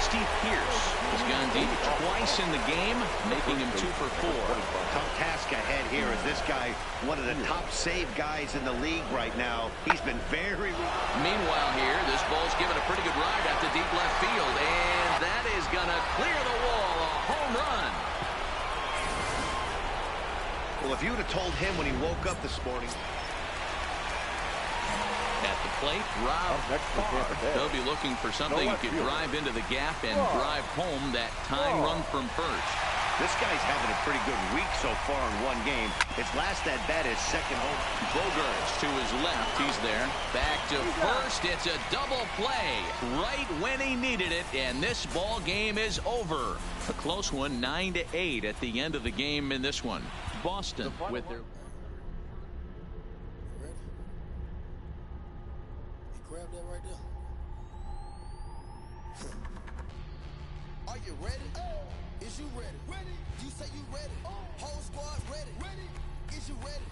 Steve Pearce has gone deep twice in the game, making him 2 for 4. Tough task ahead here as this guy, one of the top save guys in the league right now. He's been very... Meanwhile here, this ball's given a pretty good ride out to deep left field, and that is going to clear the wall. A home run. Well, if you would have told him when he woke up this morning... At the plate, Rob Farr. They'll be looking for something he could drive into the gap and drive home that tying run from first. This guy's having a pretty good week so far in one game. His last at bat is second home. Bogarts to his left. He's there. Back to first. It's a double play right when he needed it, and this ball game is over. A close one, 9-8 at the end of the game in this one. Boston with their... Grab that right there. Are you ready? Is you ready? Ready. You say you ready. Whole squad ready. Ready. Is you ready?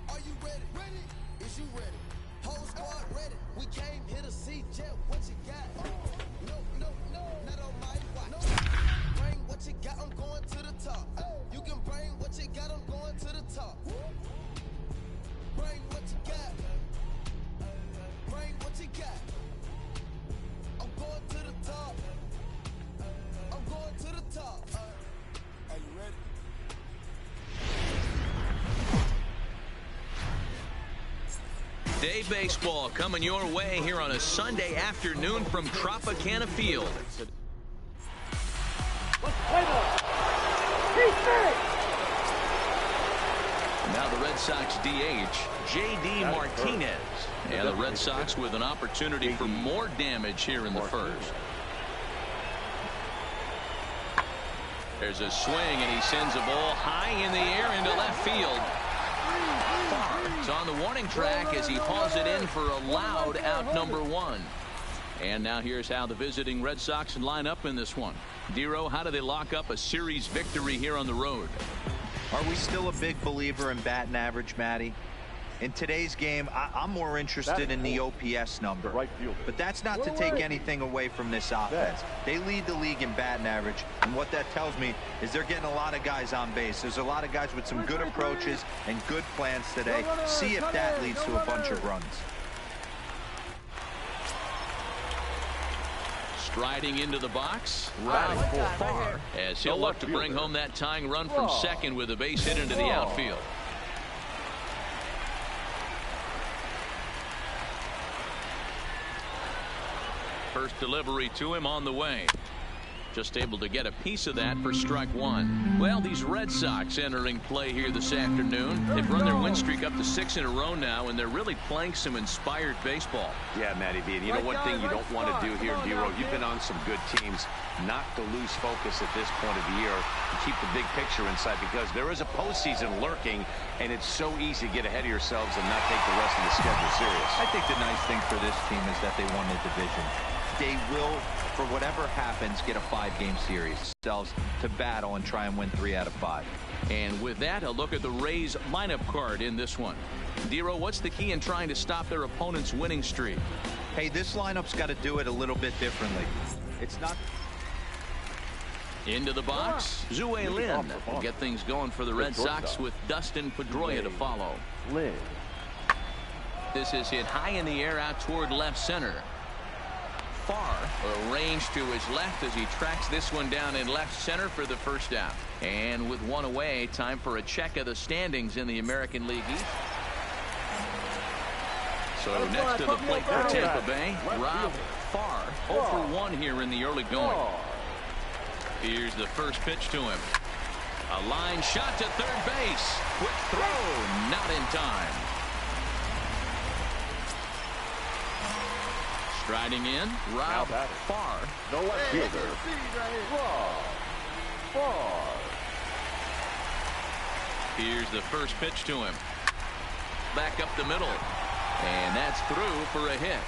Are you ready? Ready. Is you ready? Whole squad ready. We came here to see Jet. What you got? No, no, no. Not on my watch. Bring what you got. I'm going to the top. You can bring what you got. I'm going to the top. Bring what you got. Bring what you got. I'm going to the top. I'm going to the top. Are you ready? Day baseball coming your way here on a Sunday afternoon from Tropicana Field. Let's play ball. He's back. Now the Red Sox DH, J.D. Martinez. And the Red Sox with an opportunity for more damage here in the first. There's a swing, and he sends a ball high in the air into left field. Farr is on the warning track as he hauls it in for a loud out number 1. And now here's how the visiting Red Sox line up in this one. Dero, how do they lock up a series victory here on the road? Are we still a big believer in batting average, Matty? In today's game, I'm more interested in the OPS number. But that's not to take anything away from this offense. They lead the league in batting average, and what that tells me is they're getting a lot of guys on base. There's a lot of guys with some good approaches and good plans today. See if that leads to a bunch of runs. Striding into the box, Rob Farr, as he'll look to bring home that tying run from second with a base hit into the outfield. First delivery to him on the way. Just able to get a piece of that for strike one. Well, these Red Sox entering play here this afternoon. They've run their win streak up to 6 in a row now, and they're really playing some inspired baseball. Yeah, Matty V. And you know one thing you don't want to do here, D-Row? You've been on some good teams. Not to lose focus at this point of the year and keep the big picture inside, because there is a postseason lurking, and it's so easy to get ahead of yourselves and not take the rest of the schedule serious. I think the nice thing for this team is that they won the division. They will, for whatever happens, get a 5-game series themselves to battle and try and win 3 out of 5. And with that, a look at the Rays lineup card in this one. Dero, what's the key in trying to stop their opponent's winning streak? Hey, this lineup's got to do it a little bit differently. It's not... Into the box, Zue Lin will get things going for the Red Sox with Dustin Pedroia to follow. Lin. This is hit high in the air out toward left center. Farr arranged to his left as he tracks this one down in left center for the first out. And with one away, time for a check of the standings in the American League East. So next to the plate for Tampa Bay, Rob Farr, 0 for 1 here in the early going. Here's the first pitch to him. A line shot to third base. Quick throw, not in time. Striding in, Rob Farr. The left fielder, Rob Farr. Here's the first pitch to him. Back up the middle. And that's through for a hit.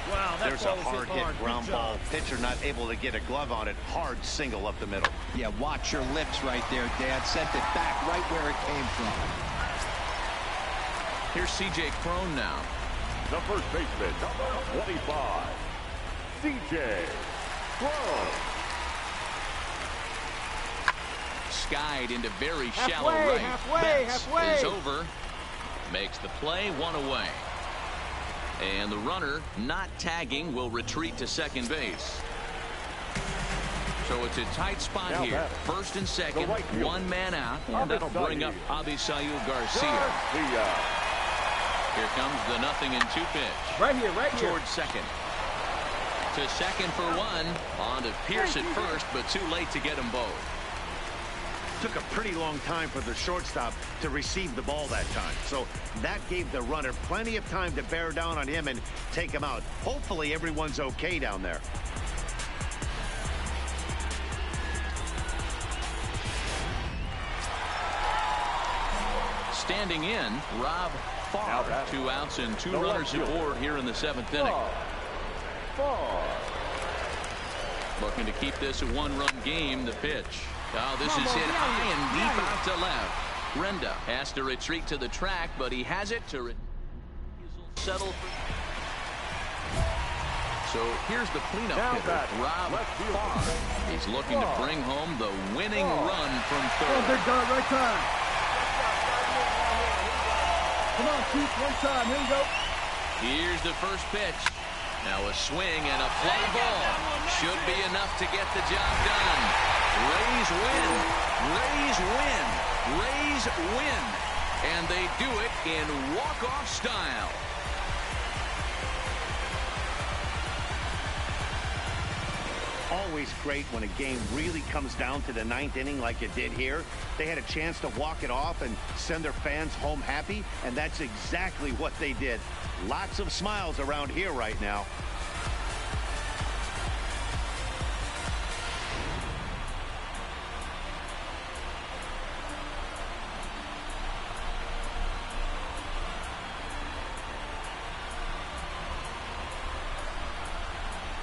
Wow, that There's a hard hit ground ball. Pitcher not able to get a glove on it. Hard single up the middle. Yeah, watch your lips right there, Dad. Sent it back right where it came from. Here's C.J. Cron now. The first baseman, number 25, C.J. Cron. Skied into very shallow right. Halfway is over. Makes the play, 1 away. And the runner not tagging will retreat to second base. So it's a tight spot here. First and second, one man out. And that'll bring up Avisail Garcia. Here comes the 0-2 pitch. Right here. Towards second. To second for 1. On to Pierce at first, but too late to get them both. Took a pretty long time for the shortstop to receive the ball that time. So that gave the runner plenty of time to bear down on him and take him out. Hopefully everyone's okay down there. Standing in, Rob Farr. 2 outs and 2 runners aboard here in the 7th inning. Looking to keep this a 1-run game. The pitch. Oh, this is hit high and deep out to left. Renda has to retreat to the track, but he has it to settle for. So here's the cleanup hitter, Rob Farr. He's looking to bring home the winning run from third. Big dog, right time. Come on, Keith, one time. Here we go. Here's the first pitch. Now a swing and a fly ball. Should be enough to get the job done. Rays win. Rays win. Rays win. And they do it in walk-off style. Always great when a game really comes down to the 9th inning like it did here. They had a chance to walk it off and send their fans home happy, and that's exactly what they did. Lots of smiles around here right now.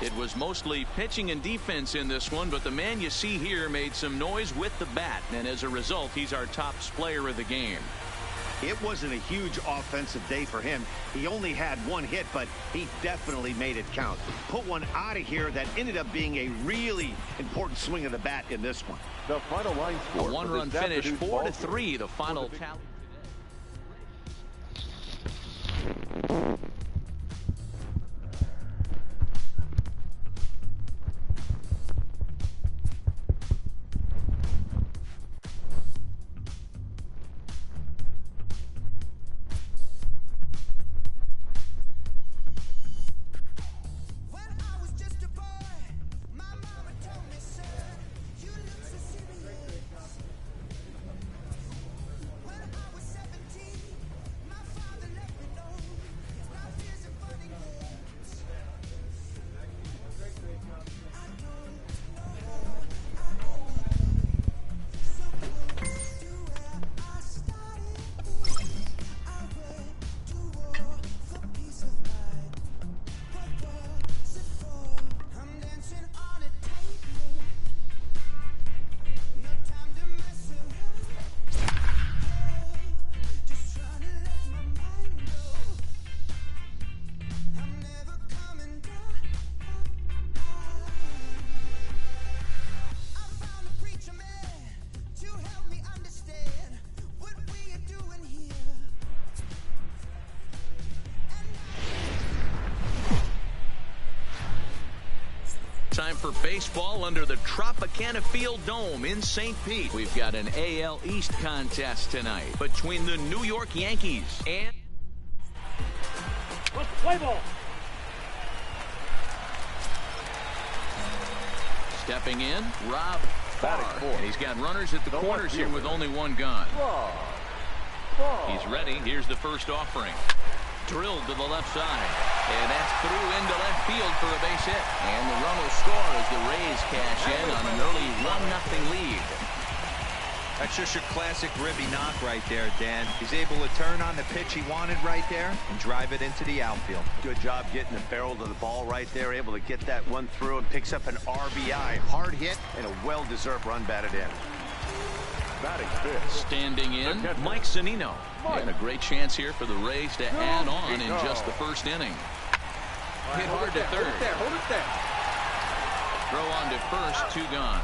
It was mostly pitching and defense in this one, but the man you see here made some noise with the bat, and as a result, he's our top player of the game. It wasn't a huge offensive day for him. He only had 1 hit, but he definitely made it count. Put one out of here that ended up being a really important swing of the bat in this one. The final line score. A 1-run finish, 4-3, the final tally. time for baseball under the Tropicana Field Dome in St. Pete. We've got an AL East contest tonight between the New York Yankees and... Let's play ball. Stepping in, Rob Farr. And he's got runners at the corners here with only one gun. He's ready. Here's the first offering. Drilled to the left side. And that's through into left field for a base hit. And the run will score as the Rays cash in on an early 1-0 lead. That's just your classic Ribby knock right there, Dan. He's able to turn on the pitch he wanted right there and drive it into the outfield. Good job getting the barrel to the ball right there, able to get that one through and picks up an RBI. Hard hit and a well-deserved run batted in. Standing in, Mike Zunino. And a great chance here for the Rays to add on in just the first inning. Hit hard to third. Hold it there. Throw on to first, 2 gone.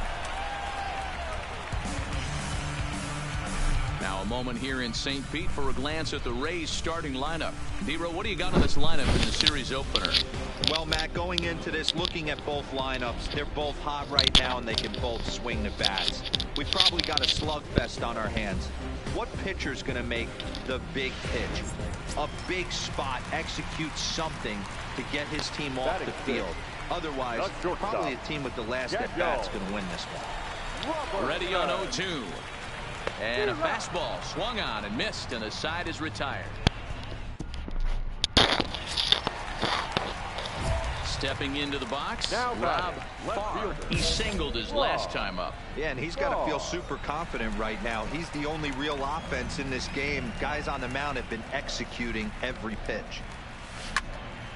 Now a moment here in St. Pete for a glance at the Rays starting lineup. Dero, what do you got on this lineup in the series opener? Well, Matt, going into this, looking at both lineups, they're both hot right now and they can both swing the bats. We've probably got a slugfest on our hands. What pitcher's going to make the big pitch? A big spot, execute something to get his team off the field. Otherwise, probably the team with the last at-bat's going to win this one. Ready on 0-2. And a fastball swung on and missed, and the side is retired. Stepping into the box, Rob Farr. He singled his last time up. Yeah, and he's got to feel super confident right now. He's the only real offense in this game. Guys on the mound have been executing every pitch.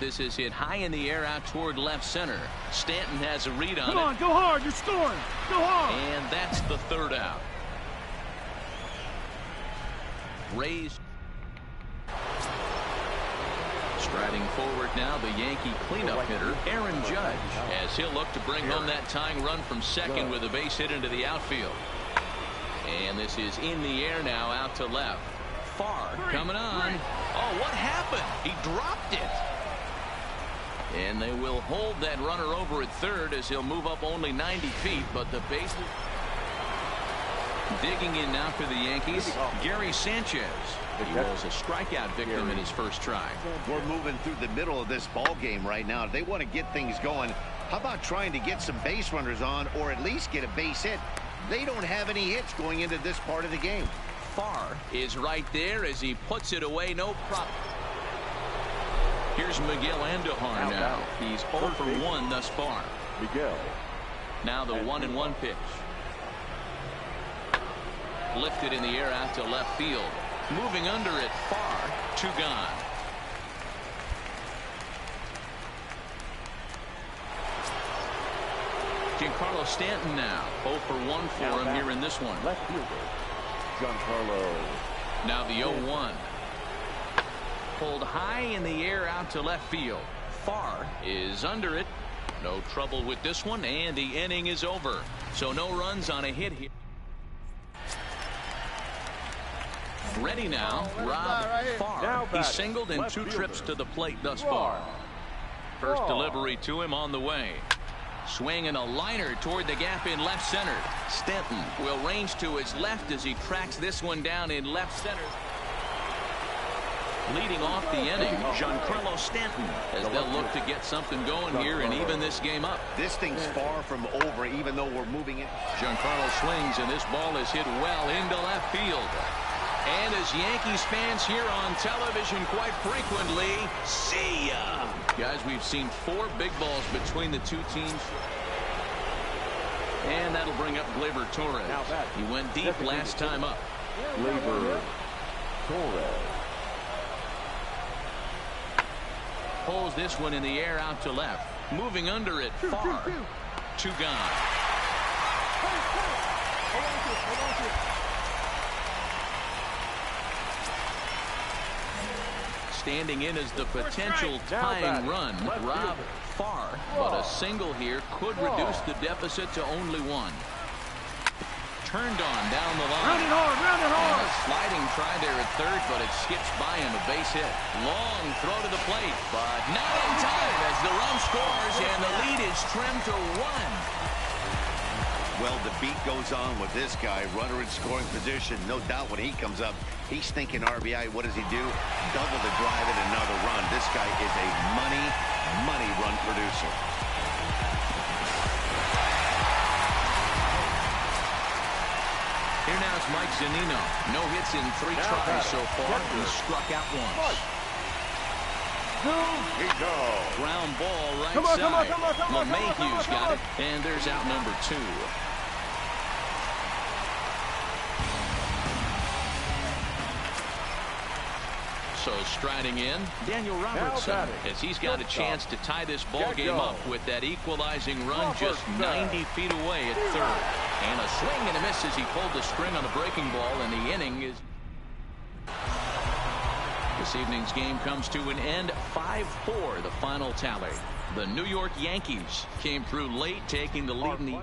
This is hit high in the air out toward left center. Stanton has a read on it. Come on, go hard, you're scoring. Go hard. And that's the third out. Rays striding forward now, the Yankee cleanup hitter, Aaron Judge, as he'll look to bring home that tying run from second with a base hit into the outfield. And this is in the air now out to left. Farr coming on. Oh, what happened? He dropped it. And they will hold that runner over at third as he'll move up only 90 feet, but the base... Digging in now for the Yankees, Gary Sanchez. He was a strikeout victim in his first try. We're moving through the middle of this ball game right now. If they want to get things going, how about trying to get some base runners on or at least get a base hit? They don't have any hits going into this part of the game. Farr is right there as he puts it away, no problem. Here's Miguel Andujar now. He's 0 for 1 thus far. Miguel. Now the 1-1 pitch. Lifted in the air out to left field. Moving under it, Farr, 2 gone. Giancarlo Stanton now, 0 for 1 for him here in this one. Left fielder, Giancarlo. Now the 0-1. Pulled high in the air out to left field. Farr is under it. No trouble with this one, and the inning is over. So no runs on a hit here. Ready now, Rob Farr. He singled in 2 trips to the plate thus far. First delivery to him on the way. Swinging a liner toward the gap in left center. Stanton will range to his left as he tracks this one down in left center. Leading off the inning, Giancarlo Stanton, as they'll look to get something going here and even this game up. This thing's far from over, even though we're moving it. Giancarlo swings, and this ball is hit well into left field. And as Yankees fans here on television quite frequently, see ya. Guys, we've seen 4 big balls between the 2 teams. And that'll bring up Gleyber Torres. He went deep last time up. Gleyber Torres. Pulls this one in the air out to left. Moving under it, Farr. 2 gone. Standing in as the potential tying run, Rob Farr. But a single here could reduce the deficit to only 1. turned on down the line. Round it hard, round it hard. And a sliding try there at third, but it skips by him, a base hit. Long throw to the plate, but not in time as the run scores, and the lead is trimmed to 1. Well, the beat goes on with this guy, runner in scoring position. No doubt when he comes up, he's thinking RBI. What does he do? Double the drive and another run. This guy is a money run producer. Here now is Mike Zunino. No hits in 3 tries so far. He struck out once. Ground ball right side. LeMahieu's got it, and there's out number 2. So striding in, Daniel Robertson, as he's got a chance to tie this ball game up with that equalizing run just 90 feet away at third. And a swing and a miss as he pulled the string on the breaking ball, and the inning is... This evening's game comes to an end, 5-4, the final tally. The New York Yankees came through late, taking the lead in the...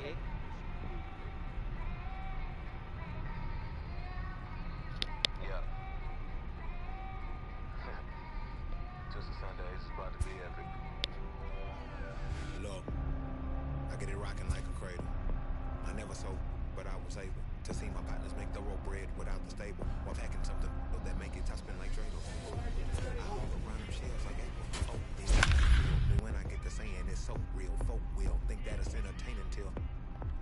to see my partners make thorough bread without the stable while packing something that make it top spin like Drano. I hop around them shells like April. Oh, yeah. But when I get to saying it's so real, folk will think that it's entertaining till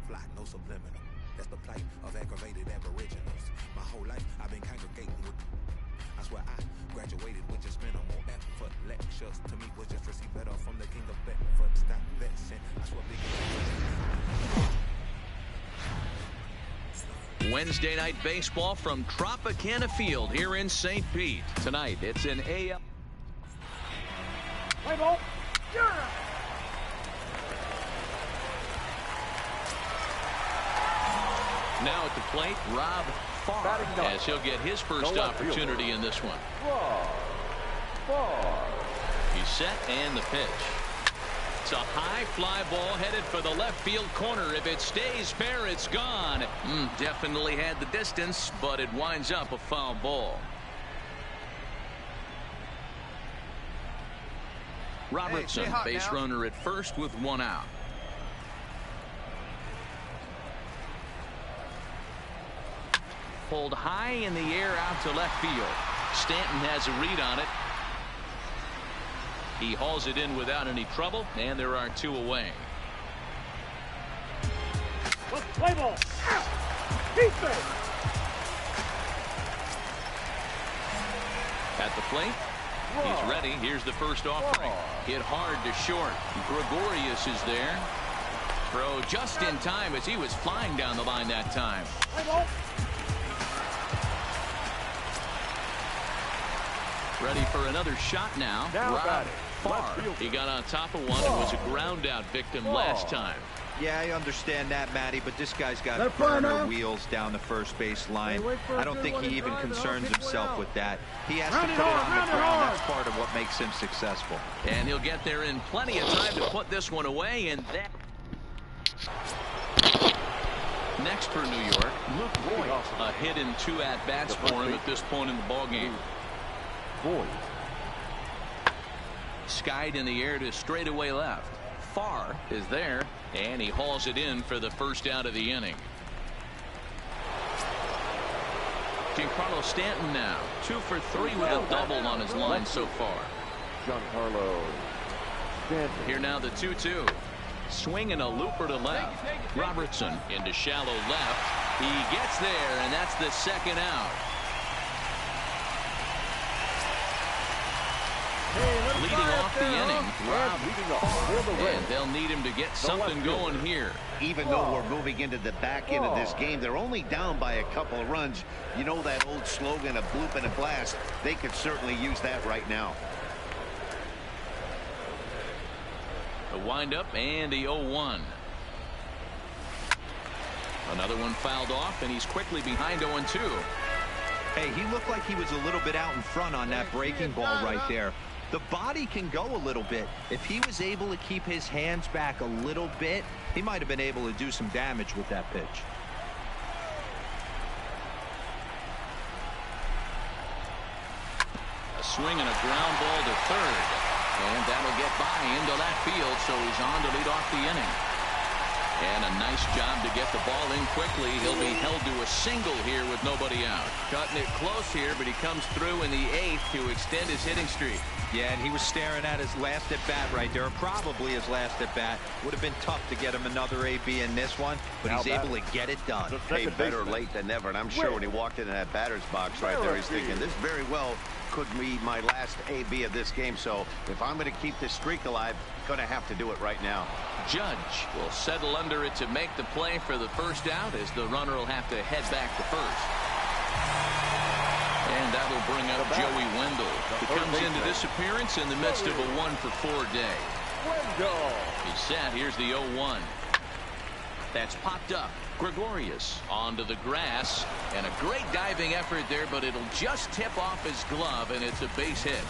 fly, no subliminal. That's the plight of aggravated aboriginals. My whole life I've been congregating with. I swear I graduated with just minimal effort. Lectures to me was just receive better from the king of Bedford. Stop vexing. I swear big. Wednesday night baseball from Tropicana Field here in St. Pete. Tonight, it's an AL. Play ball. Yeah. Now at the plate, Rob Farr, as he'll get his first opportunity in this one. He's set, and the pitch. It's a high fly ball headed for the left field corner. If it stays fair, it's gone. Definitely had the distance, but it winds up a foul ball. Robertson, base runner at first with 1 out. Pulled high in the air out to left field. Stanton has a read on it. He hauls it in without any trouble, and there are 2 away. Play ball. Defense. At the plate, he's ready. Here's the first offering. Hit hard to short. Gregorius is there. Throw just in time as he was flying down the line that time. Play ball. Ready for another shot now. Rob Farr. He got on top of one and was a ground out victim last time. Yeah, I understand that, Matty, but this guy's got burner wheels down the first base line. I don't think he even concerns himself with that. He has to put it on the ground. That's part of what makes him successful. And he'll get there in plenty of time to put this one away, and that... Next for New York, Luke Voigt. A hit in 2 at-bats for him at this point in the ballgame. Skied in the air to straightaway left. Farr is there, and he hauls it in for the first out of the inning. Giancarlo Stanton now 2 for 3 with a double on his line so far. Giancarlo Stanton. Here now the 2-2. Swing and a looper to left. Robertson into shallow left. He gets there, and that's the second out. Leading off the inning, Rob, and they'll need him to get something going here. Even though we're moving into the back end of this game, they're only down by a couple of runs. You know that old slogan, a bloop and a blast. They could certainly use that right now. The windup and the 0-1. Another one fouled off, and he's quickly behind 0-2. Hey, he looked like he was a little bit out in front on that breaking ball right there. The body can go a little bit. If he was able to keep his hands back a little bit, he might have been able to do some damage with that pitch. swing and a ground ball to third. And that'll get by into left field, so he's on to lead off the inning. And a nice job to get the ball in quickly. He'll be held to a single here with nobody out. Cutting it close here, but he comes through in the 8th to extend his hitting streak. Yeah, and he was staring at his last at bat right there, probably his last at bat. Would have been tough to get him another AB in this one, but he's able to get it done. Hey, better late than never, and I'm sure when he walked into that batter's box right there, he's thinking, this very well could be my last AB of this game, so if I'm going to keep this streak alive, going to have to do it right now. Judge will settle under it to make the play for the first out, as the runner will have to head back to first. And that'll bring up Joey Wendell, who comes into this appearance in the midst of a 1-for-4 day. He's set. Here's the 0-1. That's popped up. Gregorius onto the grass, and a great diving effort there, but it'll just tip off his glove, and it's a base hit.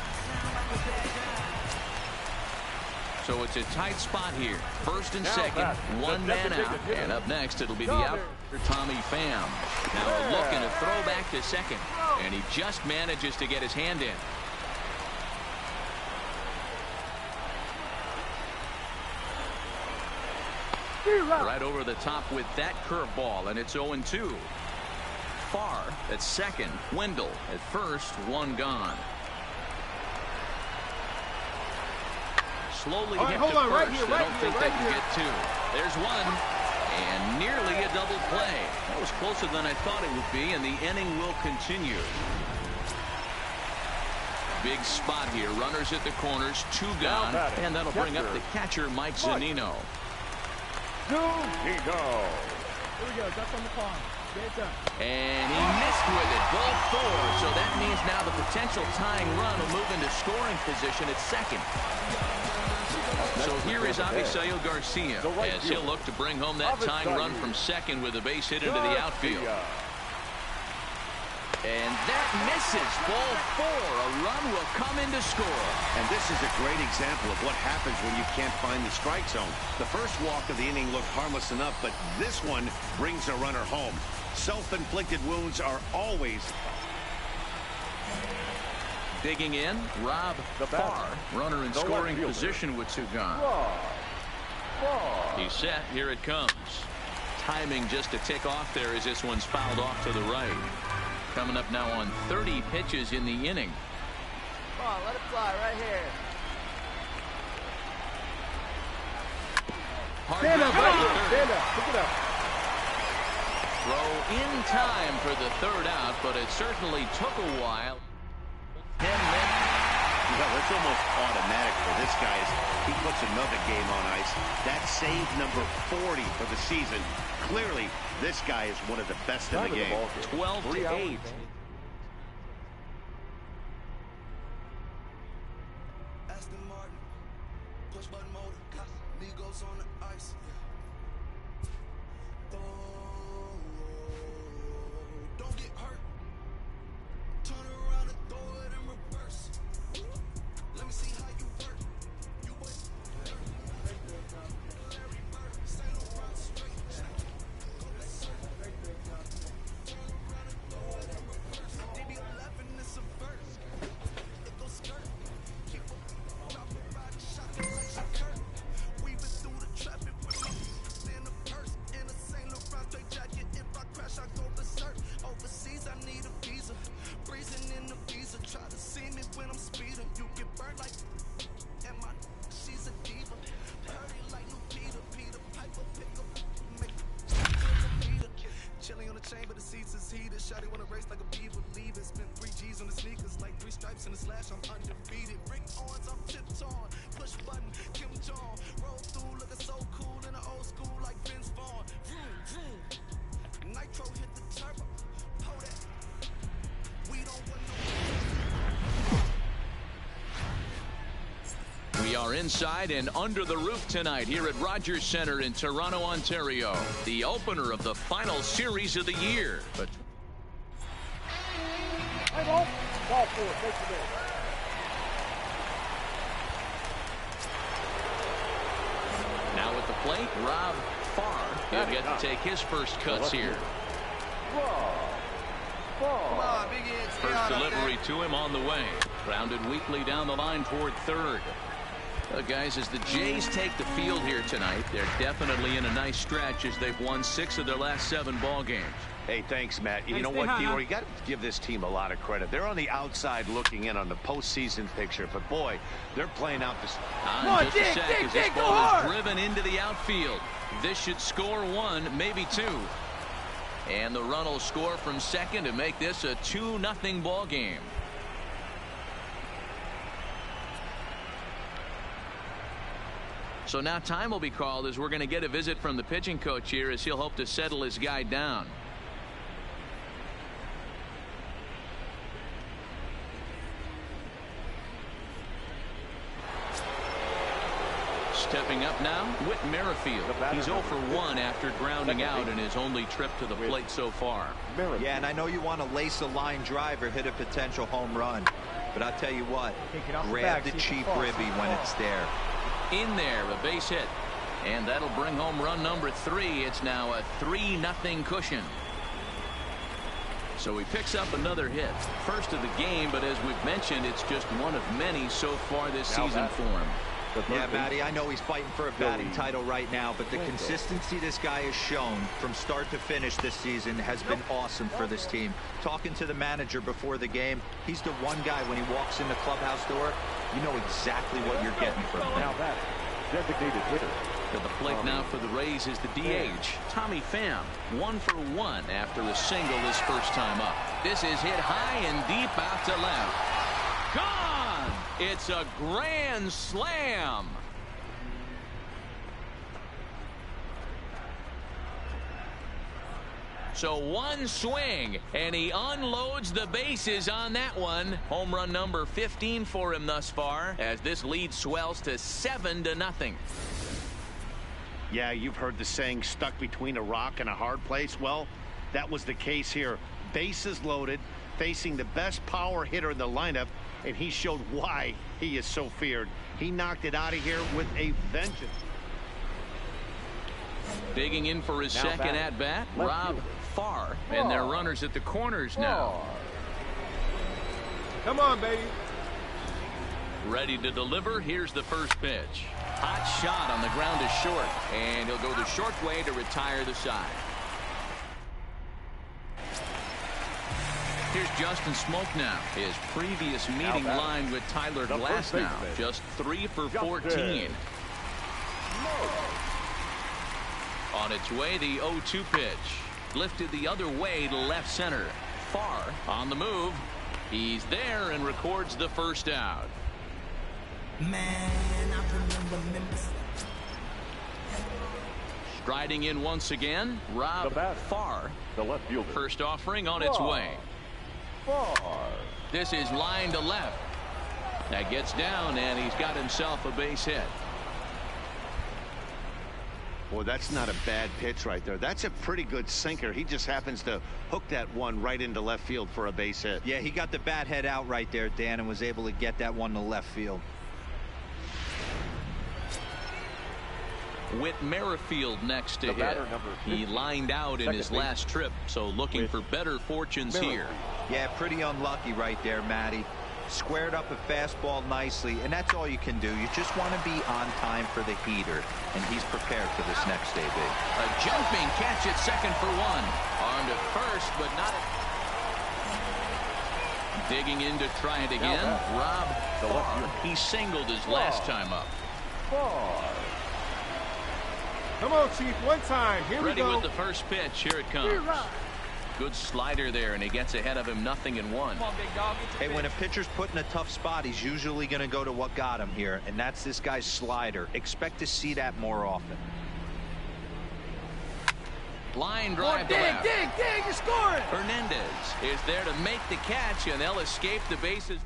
So it's a tight spot here. First and second, one man out, and up next it'll be the out for Tommy Pham. Now a look and a throw back to second, and he just manages to get his hand in. Right over the top with that curveball, and it's 0-2. Farr at second, Wendell at first, one gone. Slowly hit to first. I don't think they can get two. There's one, and nearly a double play. That was closer than I thought it would be, and the inning will continue. Big spot here. Runners at the corners, two gone, and that'll bring up the catcher, Mike Zunino. Here we go. That's on the pond. And he missed with it. Ball 4. So that means now the potential tying run will move into scoring position at second. So here is Avisail Garcia as he'll look to bring home that tying run from second with a base hit into the outfield. And that misses. Ball 4. A run will come in to score. And this is a great example of what happens when you can't find the strike zone. The first walk of the inning looked harmless enough, but this one brings a runner home. Self-inflicted wounds are always... Digging in, Rob Farr, runner in scoring position with two gone. He's set. Here it comes. Timing just to tick off there as this one's fouled off to the right. Coming up now on 30 pitches in the inning. Come on, let it fly right here. Stand up, right here. Stand up. Pick it up. Throw in time for the third out, but it certainly took a while. 10 minutes. Well, it's almost automatic for this guy as he puts another game on ice. That's save number 40 for the season. Clearly, this guy is one of the best in the game. 12-8. Aston Martin, push button motor, Migos on the ice. Don't get hurt. Turn around and throw it in reverse. Let me see how you work. You wait. Larry Bird, St. Laurent straight. Go to surf. Turn around and throw it in reverse. DB11 is a verse. It goes skirt. Keep up, drop it, ride it, shot it like Shakur. Weaving through the traffic with my in a purse. In a St. Laurent straight jacket. If I crash, I go berserk. Overseas, I need a visa. Breezing in the visa. Try to see me when I'm speeding. You get burned like and my she's a diva. Dirty like new Peter. Peter Piper pick up. Make meter. Chilling on the chain, but the seats is heated. Shawty wanna race like a beaver. Leaving. Spent 3 G's on the sneakers. Like 3 stripes in the slash. I'm undefeated. Rick Owens, I'm tiptoeing. Push button. Kim Jong. Roll through. Looking so cool in the old school like Vince Vaughn. Vroom, vroom. Nitro hit the turbo. Pull that. We don't want no. We are inside and under the roof tonight here at Rogers Centre in Toronto, Ontario. The opener of the final series of the year. But Ball 4. Take the ball. now at the plate, Rob Farr. He'll get to take his first cuts here. Come on, Big Ed. First delivery to him on the way. Grounded weakly down the line toward third. Guys, as the Jays take the field here tonight, they're definitely in a nice stretch as they've won 6 of their last 7 ball games. Hey, thanks, Matt. You know what, Dero? You got to give this team a lot of credit. They're on the outside looking in on the postseason picture, but boy, they're playing out this. Just a sec as this ball is driven into the outfield. This should score 1, maybe 2. And the run will score from second to make this a 2-0 ball game. So now time will be called as we're going to get a visit from the pitching coach here as he'll hope to settle his guy down. Stepping up now, Whit Merrifield. He's 0 for 1 after grounding out in his only trip to the plate so far. Yeah, and I know you want to lace a line drive or hit a potential home run. But I'll tell you what, grab the cheap ribby when it's there. In there, a base hit. And that'll bring home run number 3. It's now a 3-0 cushion. So he picks up another hit. First of the game, but as we've mentioned, it's just one of many so far this season for him. Yeah, Matty, I know he's fighting for a batting title right now, but the consistency this guy has shown from start to finish this season has been awesome for this team. Talking to the manager before the game, he's the one guy when he walks in the clubhouse door, you know exactly what you're getting from him. Now that designated hitter. To the plate now for the Rays is the DH, Tommy Pham. 1 for 1 after a single his first time up. This is hit high and deep out to left. Gone! It's a grand slam. So one swing, and he unloads the bases on that one. Home run number 15 for him thus far, as this lead swells to 7-0. Yeah, you've heard the saying, stuck between a rock and a hard place. Well, that was the case here. Bases loaded, facing the best power hitter in the lineup, and he showed why he is so feared. He knocked it out of here with a vengeance. Digging in for his second at-bat, Rob Farr, and their runners at the corners now. Come on, baby. Ready to deliver. Here's the first pitch. Hot shot on the ground is short, and he'll go the short way to retire the side. Here's Justin Smoke now. His previous meeting line with Tyler Glass now. Just 3 for 14. On its way, the 0-2 pitch. Lifted the other way to left center. Farr on the move. He's there and records the first out. Man, I remember members. Striding in once again, Rob Farr. The left fielder. First offering on its way. Farr. This is line to left. That gets down, and he's got himself a base hit. Boy, that's not a bad pitch right there. That's a pretty good sinker. He just happens to hook that one right into left field for a base hit. Yeah, he got the bat head out right there, Dan, and was able to get that one to left field. Whit Merrifield next to hit. He lined out in his last trip, so looking for better fortunes here. Yeah, pretty unlucky right there, Matty. Squared up a fastball nicely, and that's all you can do. You just want to be on time for the heater, and he's prepared for this next AB. A jumping catch at second for 1. Armed at first, but not. Digging in to try it again. Rob Farr. He singled his last time up. Farr. Come on, Chief, one time. Here we go. Ready with the first pitch. Here it comes. Good slider there, and he gets ahead of him 0-1. Come on, big dog. Hey, when a pitcher's put in a tough spot, he's usually going to go to what got him here, and that's this guy's slider. Expect to see that more often. Line drive to left. Dig, you're scoring. Hernandez is there to make the catch, and they'll escape the bases.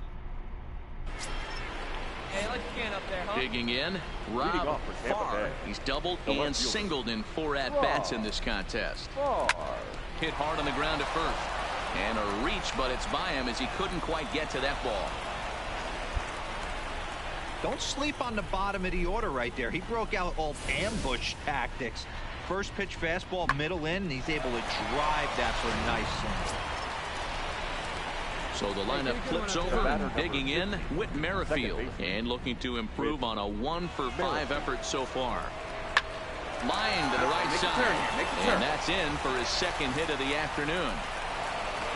Hey, let's can up there, huh? Digging in, Rob Farr. He's doubled and singled in 4 at-bats in this contest. Hit hard on the ground at first. And a reach, but it's by him as he couldn't quite get to that ball. Don't sleep on the bottom of the order right there. He broke out all ambush tactics. First pitch fastball, middle in, and he's able to drive that for a nice single. So the lineup flips over and digging in, Whit Merrifield, and looking to improve on a 1-for-5 effort so far. Line to the right side, and that's in for his second hit of the afternoon.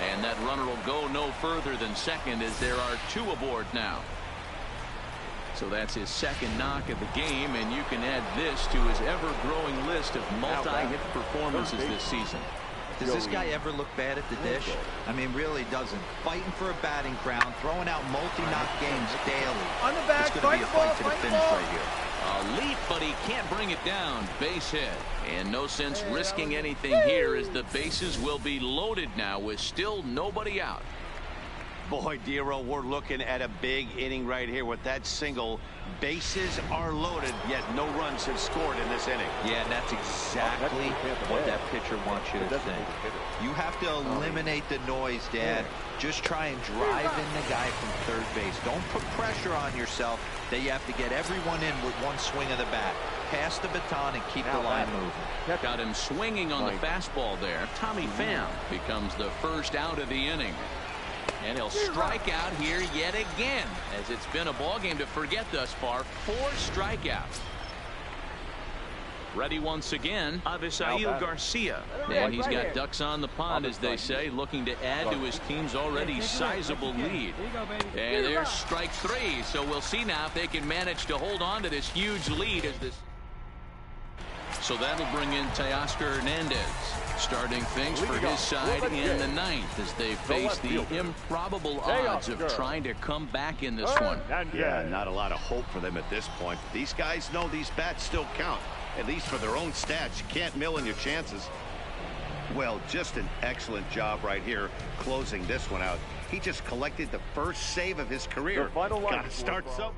And that runner will go no further than second as there are 2 aboard now. So that's his second knock of the game, and you can add this to his ever-growing list of multi-hit performances this season. Does this guy ever look bad at the dish? I mean, really doesn't. Fighting for a batting crown, throwing out multi-knock games daily. On the back, it's going to be a fight to the finish right here. A leap, but he can't bring it down. Base hit. And no sense risking anything here as the bases will be loaded now with still nobody out. Boy, Dero, we're looking at a big inning right here with that single. Bases are loaded, yet no runs have scored in this inning. Yeah, and that's exactly what that pitcher wants you to think. You have to eliminate the noise, Dad. Just try and drive in the guy from third base. Don't put pressure on yourself that you have to get everyone in with one swing of the bat. Pass the baton and keep the line moving. Got him swinging on the fastball there. Tommy Pham becomes the first out of the inning. And he'll strike out here yet again, as it's been a ball game to forget thus far. 4 strikeouts. Ready once again, Avisail Garcia. And he's got ducks on the pond, as they say, looking to add to his team's already sizable lead. And there's strike 3, so we'll see now if they can manage to hold on to this huge lead as this. So that'll bring in Teoscar Hernandez, starting things for his side in the 9th as they face the improbable odds of trying to come back in this one. Yeah, not a lot of hope for them at this point. These guys know these bats still count, at least for their own stats. You can't mill in your chances. Well, just an excellent job right here closing this one out. He just collected the first save of his career. Gotta start some.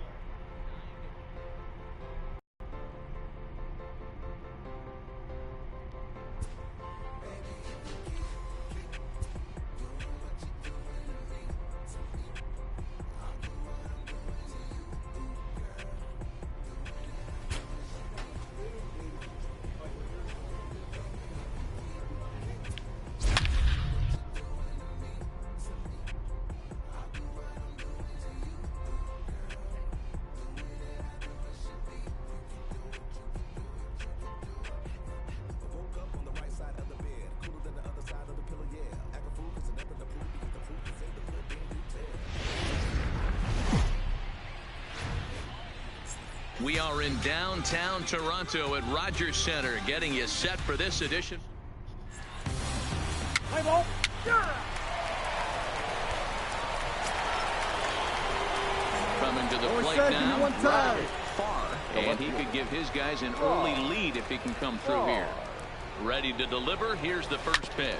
We are in downtown Toronto at Rogers Center, getting you set for this edition. Play ball. Coming to the plate now, Farr, and he could give his guys an early lead if he can come through here. Ready to deliver. Here's the first pitch.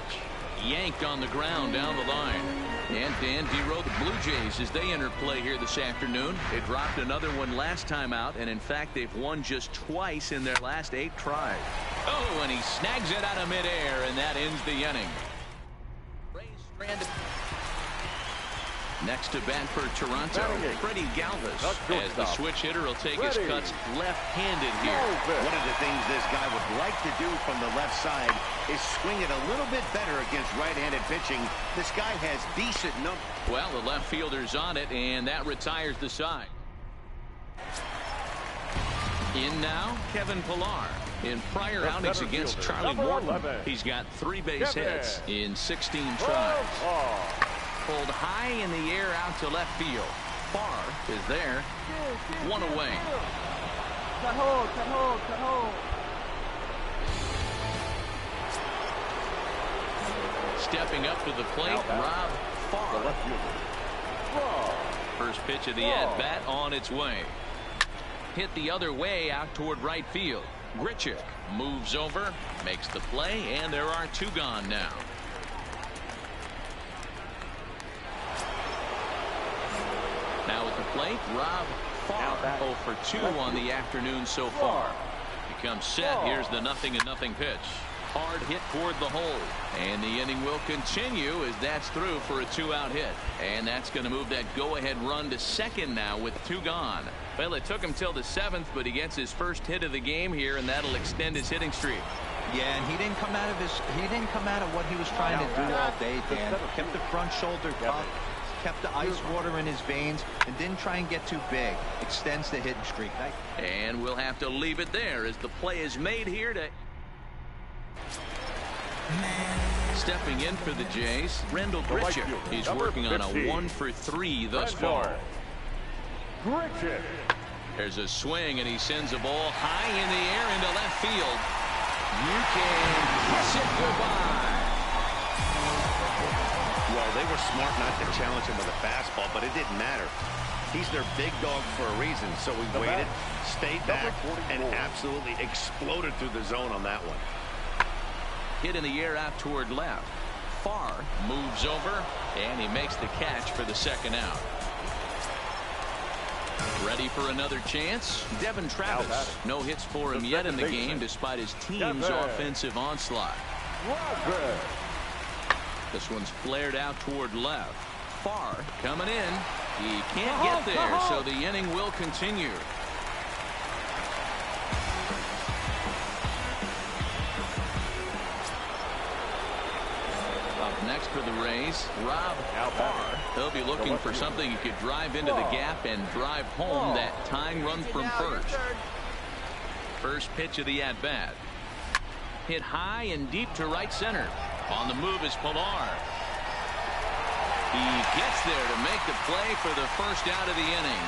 Yanked on the ground down the line. And Dan Dero, the Blue Jays, as they enter play here this afternoon. They dropped another one last time out, and in fact they've won just twice in their last 8 tries. Oh, and he snags it out of midair, and that ends the inning. Next to bat for Toronto, Freddie Galvis, as the switch hitter will take his cuts left-handed here. One of the things this guy would like to do from the left side is swing it a little bit better against right-handed pitching. This guy has decent numbers. Well, the left fielder's on it, and that retires the side. In now, Kevin Pillar. In prior outings against Charlie Morton, he's got 3 base hits in 16 tries. Pulled high in the air out to left field. Farr is there. 1 away. Cut hold, cut hold, cut hold. Stepping up to the plate, Rob Farr. First pitch of the at-bat on its way. Hit the other way out toward right field. Grichuk moves over, makes the play, and there are 2 gone now. Now at the plate, Rob Farr, 0 for 2 on the afternoon so far. He comes set. Here's the 0-0 pitch. Hard hit toward the hole. And the inning will continue as that's through for a 2-out hit. And that's going to move that go-ahead run to second now with 2 gone. Well, it took him till the 7th, but he gets his first hit of the game here, and that'll extend his hitting streak. Yeah, and he didn't come out of what he was trying to do all day, Dan. Kept the front shoulder up. kept the ice water in his veins and didn't try and get too big. Extends the hitting streak. And we'll have to leave it there as the play is made here to... Stepping in for the Jays, Randall Gritchick. He's working on a 1-for-3 thus far. Gritchick. There's a swing, and he sends a ball high in the air into left field. You can kiss it goodbye. Well, they were smart not to challenge him with a fastball, but it didn't matter. He's their big dog for a reason, so he waited, stayed back, and absolutely exploded through the zone on that one. Hit in the air out toward left. Farr moves over, and he makes the catch for the second out. Ready for another chance? Devin Travis. No hits for him yet in the game despite his team's offensive onslaught. This one's flared out toward left. Farr coming in. He can't get there, so the inning will continue. Up next for the Rays, Rob Farr. He'll be looking for something he could drive into the gap and drive home that tying run from first. First pitch of the at-bat. Hit high and deep to right center. On the move is Pilar. He gets there to make the play for the first out of the inning.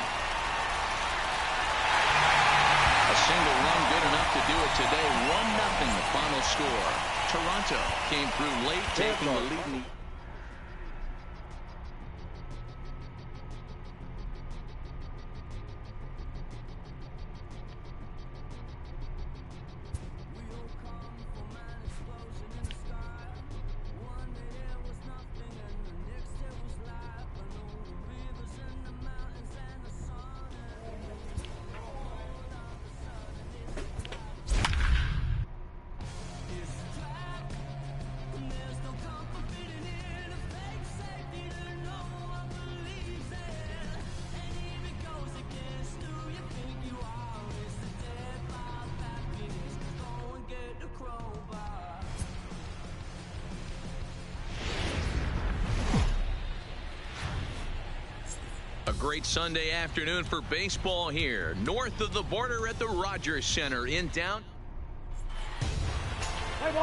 A single run good enough to do it today. 1-0 the final score. Toronto came through late, taking the lead. Great Sunday afternoon for baseball here north of the border at the Rogers Center in down. So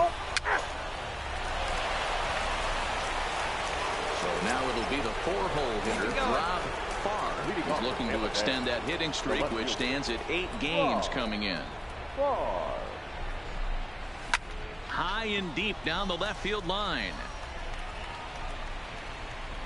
now it'll be the 4-hole hitter Rob Farr. He's looking to extend that hitting streak, which stands at 8 games coming in. High and deep down the left field line.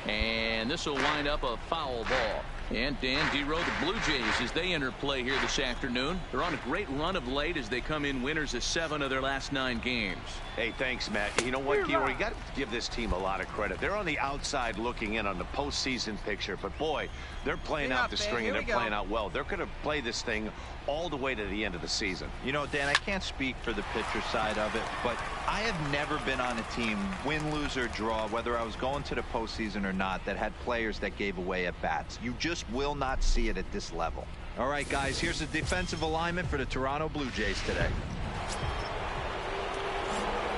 And this will wind up a foul ball. And Dan Dero, the Blue Jays, as they enter play here this afternoon. They're on a great run of late as they come in winners of 7 of their last 9 games. Hey, thanks, Matt. You know what, Dero, you got to give this team a lot of credit. They're on the outside looking in on the postseason picture, but boy, they're playing out the string and they're playing out well. They're going to play this thing all the way to the end of the season. You know, Dan, I can't speak for the pitcher side of it, but I have never been on a team, win, lose, or draw, whether I was going to the postseason or not, that had players that gave away at bats. You just will not see it at this level. All right, guys, here's the defensive alignment for the Toronto Blue Jays today.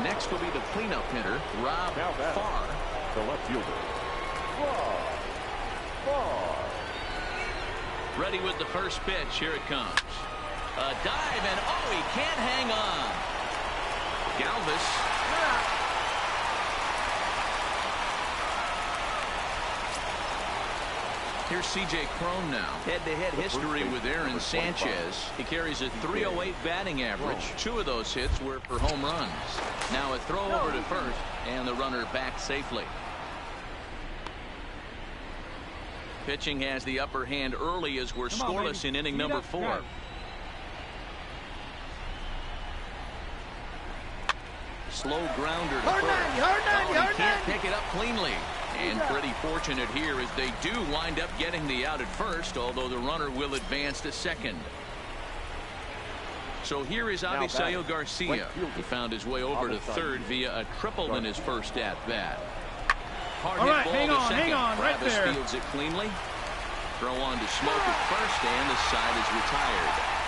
Next will be the cleanup hitter, Rob Farr. The left fielder, Farr. Ready with the first pitch. Here it comes. A dive, and oh, he can't hang on. Galvis. Here's C.J. Cron now. Head-to-head history with Aaron Sanchez. He carries a .308 batting average. 2 of those hits were for home runs. Now a throw over to first, and the runner back safely. Pitching has the upper hand early as we're scoreless in inning number 4. Slow grounder to first. He can't pick it up cleanly. And pretty fortunate here as they do wind up getting the out at first, although the runner will advance to second. So here is Avisail Garcia. He found his way over to third via a triple in his first at-bat. Hard hit ball to second. Travis fields it cleanly. Throw on to Smoke at first, and the side is retired.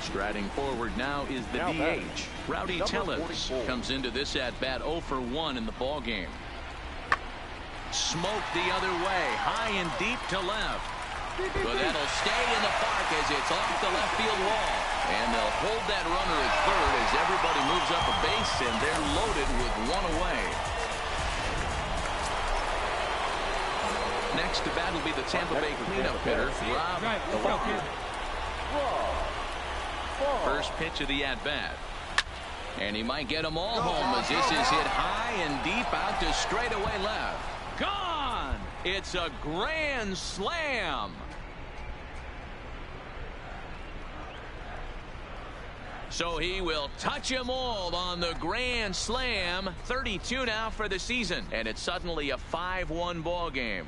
Striding forward now is the DH. Rowdy Tellez comes into this at-bat 0 for 1 in the ballgame. Smoked the other way, high and deep to left. But that'll stay in the park as it's off the left field wall. And they'll hold that runner at third as everybody moves up a base, and they're loaded with one away. Next to bat will be the Tampa Bay cleanup hitter, Rob Farr. First pitch of the at-bat. And he might get them all home as this is hit high and deep out to straightaway left. Gone! It's a grand slam. So he will touch them all on the grand slam. 32 now for the season. And it's suddenly a 5-1 ball game.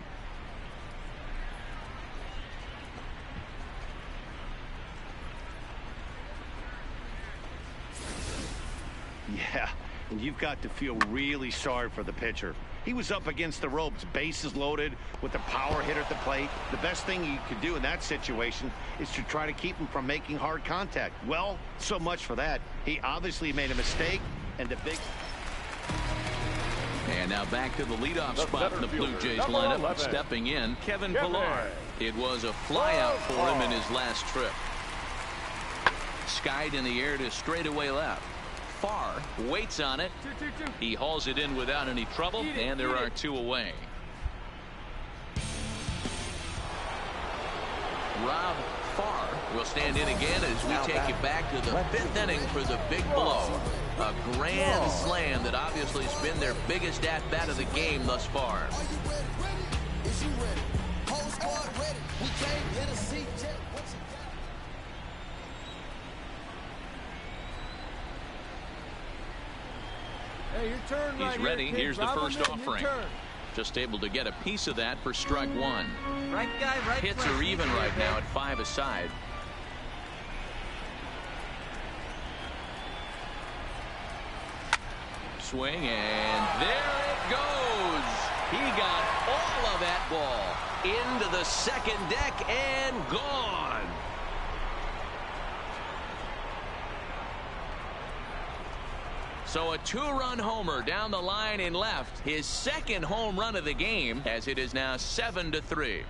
Yeah, and you've got to feel really sorry for the pitcher. He was up against the ropes, bases loaded, with a power hitter at the plate. The best thing you could do in that situation is to try to keep him from making hard contact. Well, so much for that. He obviously made a mistake, and the big... And now back to the leadoff spot in the Blue Jays lineup. 11. Stepping in, Kevin Pillar. It was a flyout for him in his last trip. Skied in the air to straightaway left. Farr waits on it. He hauls it in without any trouble, and there are two away. Rob Farr will stand in again as we take it back to the 5th inning for the big blow. A grand slam that obviously has been their biggest at-bat of the game thus far. Hey, your turn. He's right ready. Here, here's the first offering. Just able to get a piece of that for strike one. Right guy, right. Hits are even right now at 5 aside. Swing, and there it goes. He got all of that ball into the second deck and gone. So a 2-run homer down the line in left. His second home run of the game, as it is now 7-3.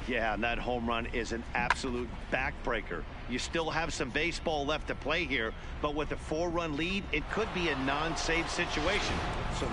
Yeah, and that home run is an absolute backbreaker. You still have some baseball left to play here, but with a 4-run lead, it could be a non-save situation. So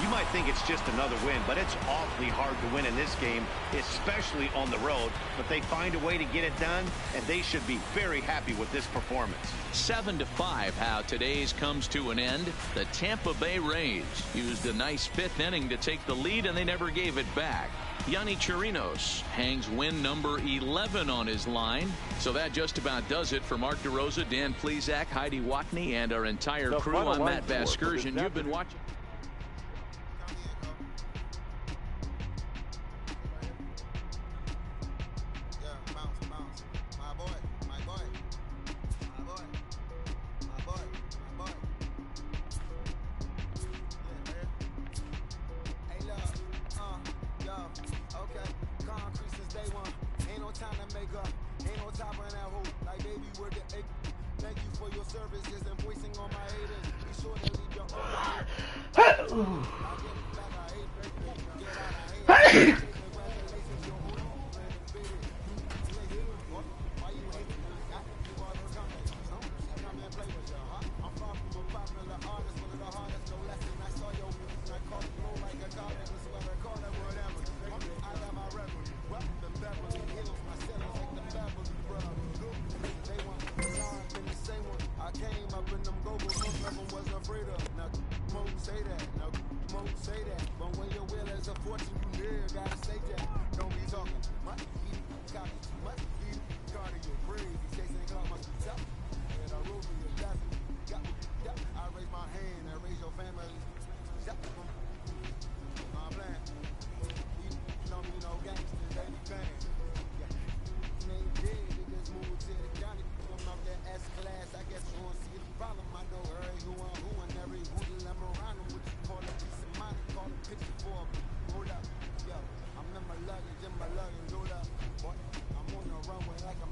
you might think it's just another win, but it's awfully hard to win in this game, especially on the road. But they find a way to get it done, and they should be very happy with this performance. 7-5 how today's comes to an end. The Tampa Bay Rays used a nice 5th inning to take the lead, and they never gave it back. Yonny Chirinos hangs win number 11 on his line. So that just about does it for Mark DeRosa, Dan Plesac, Heidi Watney, and our entire crew. I'm Matt Vasgersian. You've been watching. I'm in my luggage, in my luggage, hold up. Boy, I'm on the runway like I'm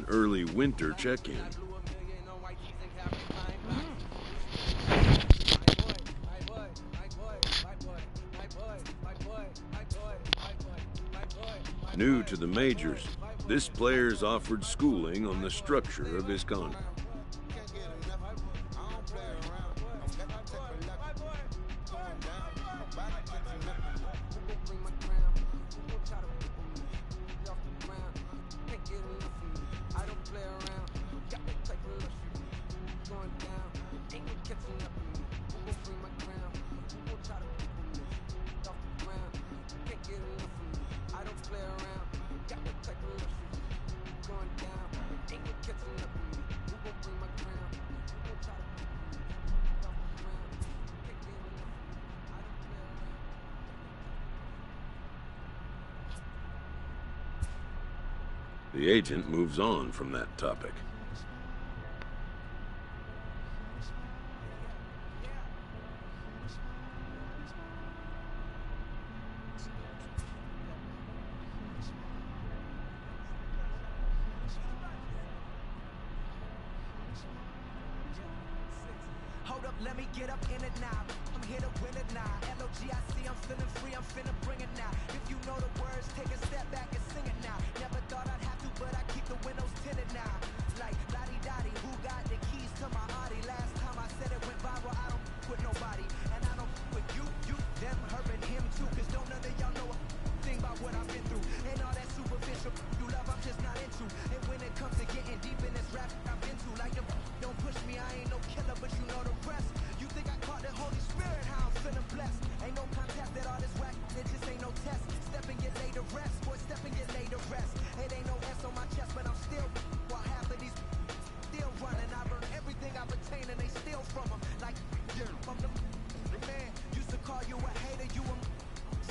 an early winter check-in. New to the majors, this player's offered schooling on the structure of his contract. The agent moves on from that topic. Hold up, let me get up in it now. I'm here to win it now. L-O-G-I-C, I'm feeling free, I'm finna bring it now. If you know the words, take a step back and sing it now. Never thought I'd have to, but I keep the windows tinted now. Like, lottie-dottie, who got the keys to my Audi? Last time I said it went viral, I don't with nobody. And I don't with you, them, her, and him too. Cause don't none of y'all know a thing about what I've been through. And all that superficial you love, I'm just not into. And when it comes to getting deep in this rap I've been to, like, don't push me, I ain't no killer, but you know the rest. You think I caught the Holy Spirit, how I'm feeling blessed. Ain't no contest that all this whack, it just ain't no test. Step and get laid to rest, boy, step and get laid to rest. It ain't no S on my chest, but I'm still, while half of these still running. I learned everything I retain and they steal from them. Like, yeah, from the man, used to call you a hater, you a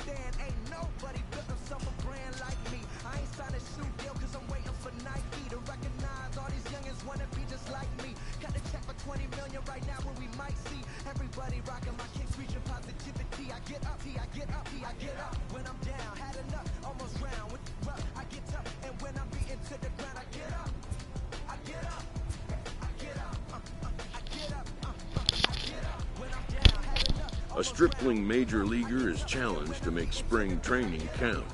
stand. Ain't nobody built themselves a brand like me. I ain't signed a shoe deal cause I'm waiting for Nike to recognize all these youngins wanna be just like me. Got the check for 20 million right now where we might see everybody rocking my kicks, reaching positivity. I get up, I get up, I get up. When I'm down, had enough, almost drowned with rough. I get up, and when I'm beaten to the ground, I get up, I get up, I get up, I get up, I get up. When I'm down, had enough. A stripling major leaguer is challenged to make spring training count.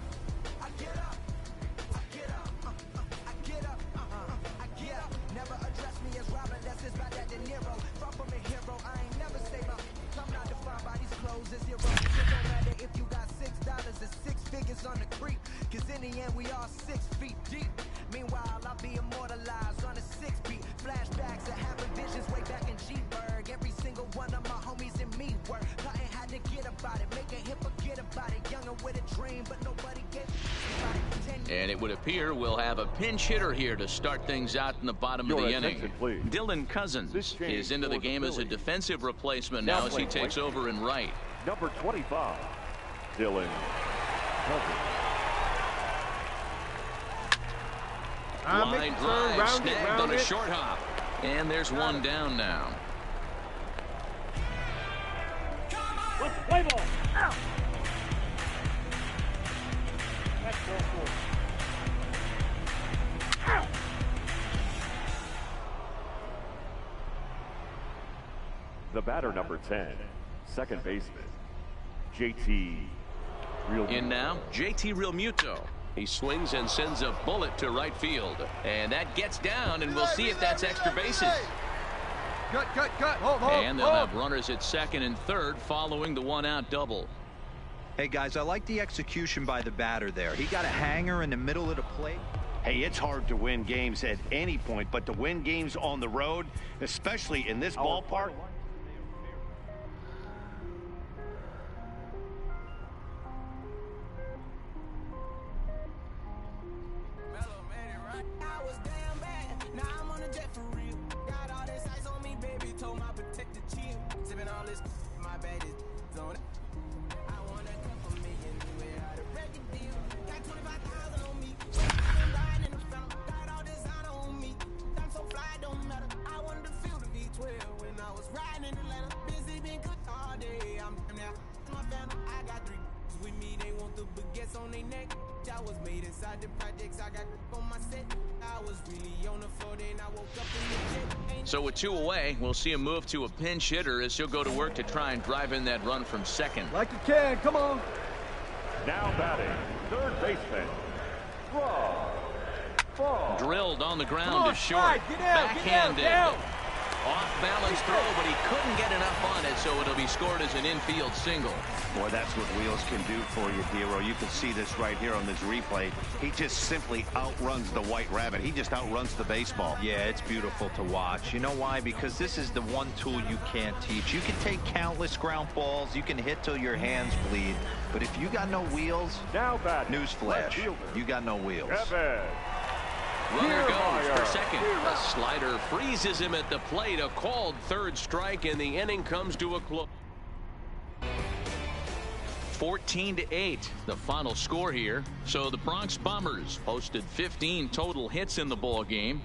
On the creep, cause in the end we all 6 feet deep. Meanwhile, I'll be immortalized on a 6 beat. Flashbacks of having visions way back in G-Berg. Every single one of my homies and me work. Nothing had to get about it, make a hit, forget about it. Younger with a dream, but nobody gave it. And it would appear we'll have a pinch hitter here to start things out in the bottom of the inning. Please. Dylan Cousins is into the game as a defensive replacement now as he takes over in right. Number 25, Dylan Cousins. Line drive, snagged on a short hop. And there's one down now. Let's play ball. Ow. That's ball 4. Ow. The batter, number 10, second baseman, JT Realmuto. In now, JT Realmuto. He swings and sends a bullet to right field. And that gets down, and we'll see if that's extra bases. Cut. Hold. And they'll have runners at second and third following the one-out double. Hey, guys, I like the execution by the batter there. He got a hanger in the middle of the plate. Hey, it's hard to win games at any point, but to win games on the road, especially in this ballpark, on their neck. I was made inside the projects. I got on my set. So with 2 away, we'll see him move to a pinch hitter as he'll go to work to try and drive in that run from second. Like you can, come on. Now batting, third baseman, Farr. Drilled on the ground to short. Backhanded. Off-balance throw, but he couldn't get enough on it, so it'll be scored as an infield single. Boy, that's what wheels can do for you, Dero. You can see this right here on this replay. He just simply outruns the White Rabbit. He just outruns the baseball. Yeah, it's beautiful to watch. You know why? Because this is the one tool you can't teach. You can take countless ground balls. You can hit till your hands bleed. But if you got no wheels, now newsflash, you got no wheels. Runner goes for second. A slider freezes him at the plate. A called third strike, and the inning comes to a close. 14-8, the final score here. So the Bronx Bombers posted 15 total hits in the ball game.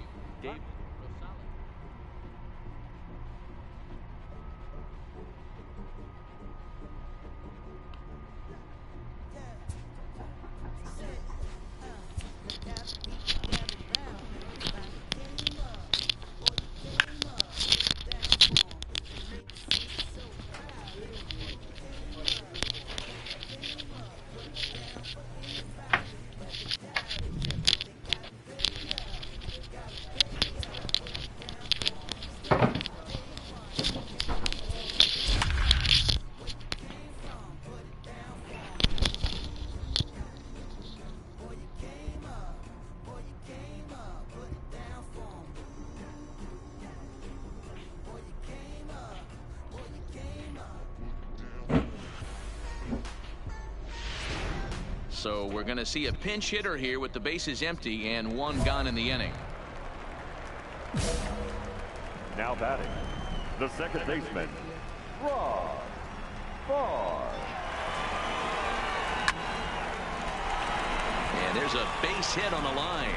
So we're going to see a pinch hitter here with the bases empty and 1 gone in the inning. Now batting, the second baseman, Farr. And there's a base hit on the line.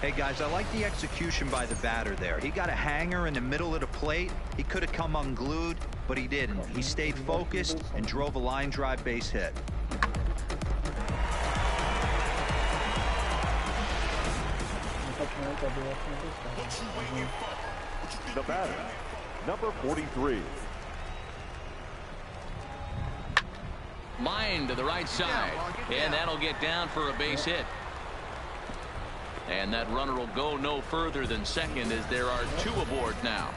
Hey guys, I like the execution by the batter there. He got a hanger in the middle of the plate. He could have come unglued, but he didn't. He stayed focused and drove a line drive base hit. The batter, number 43. Line to the right side, and that'll get down for a base hit. And that runner will go no further than second as there are 2 aboard now.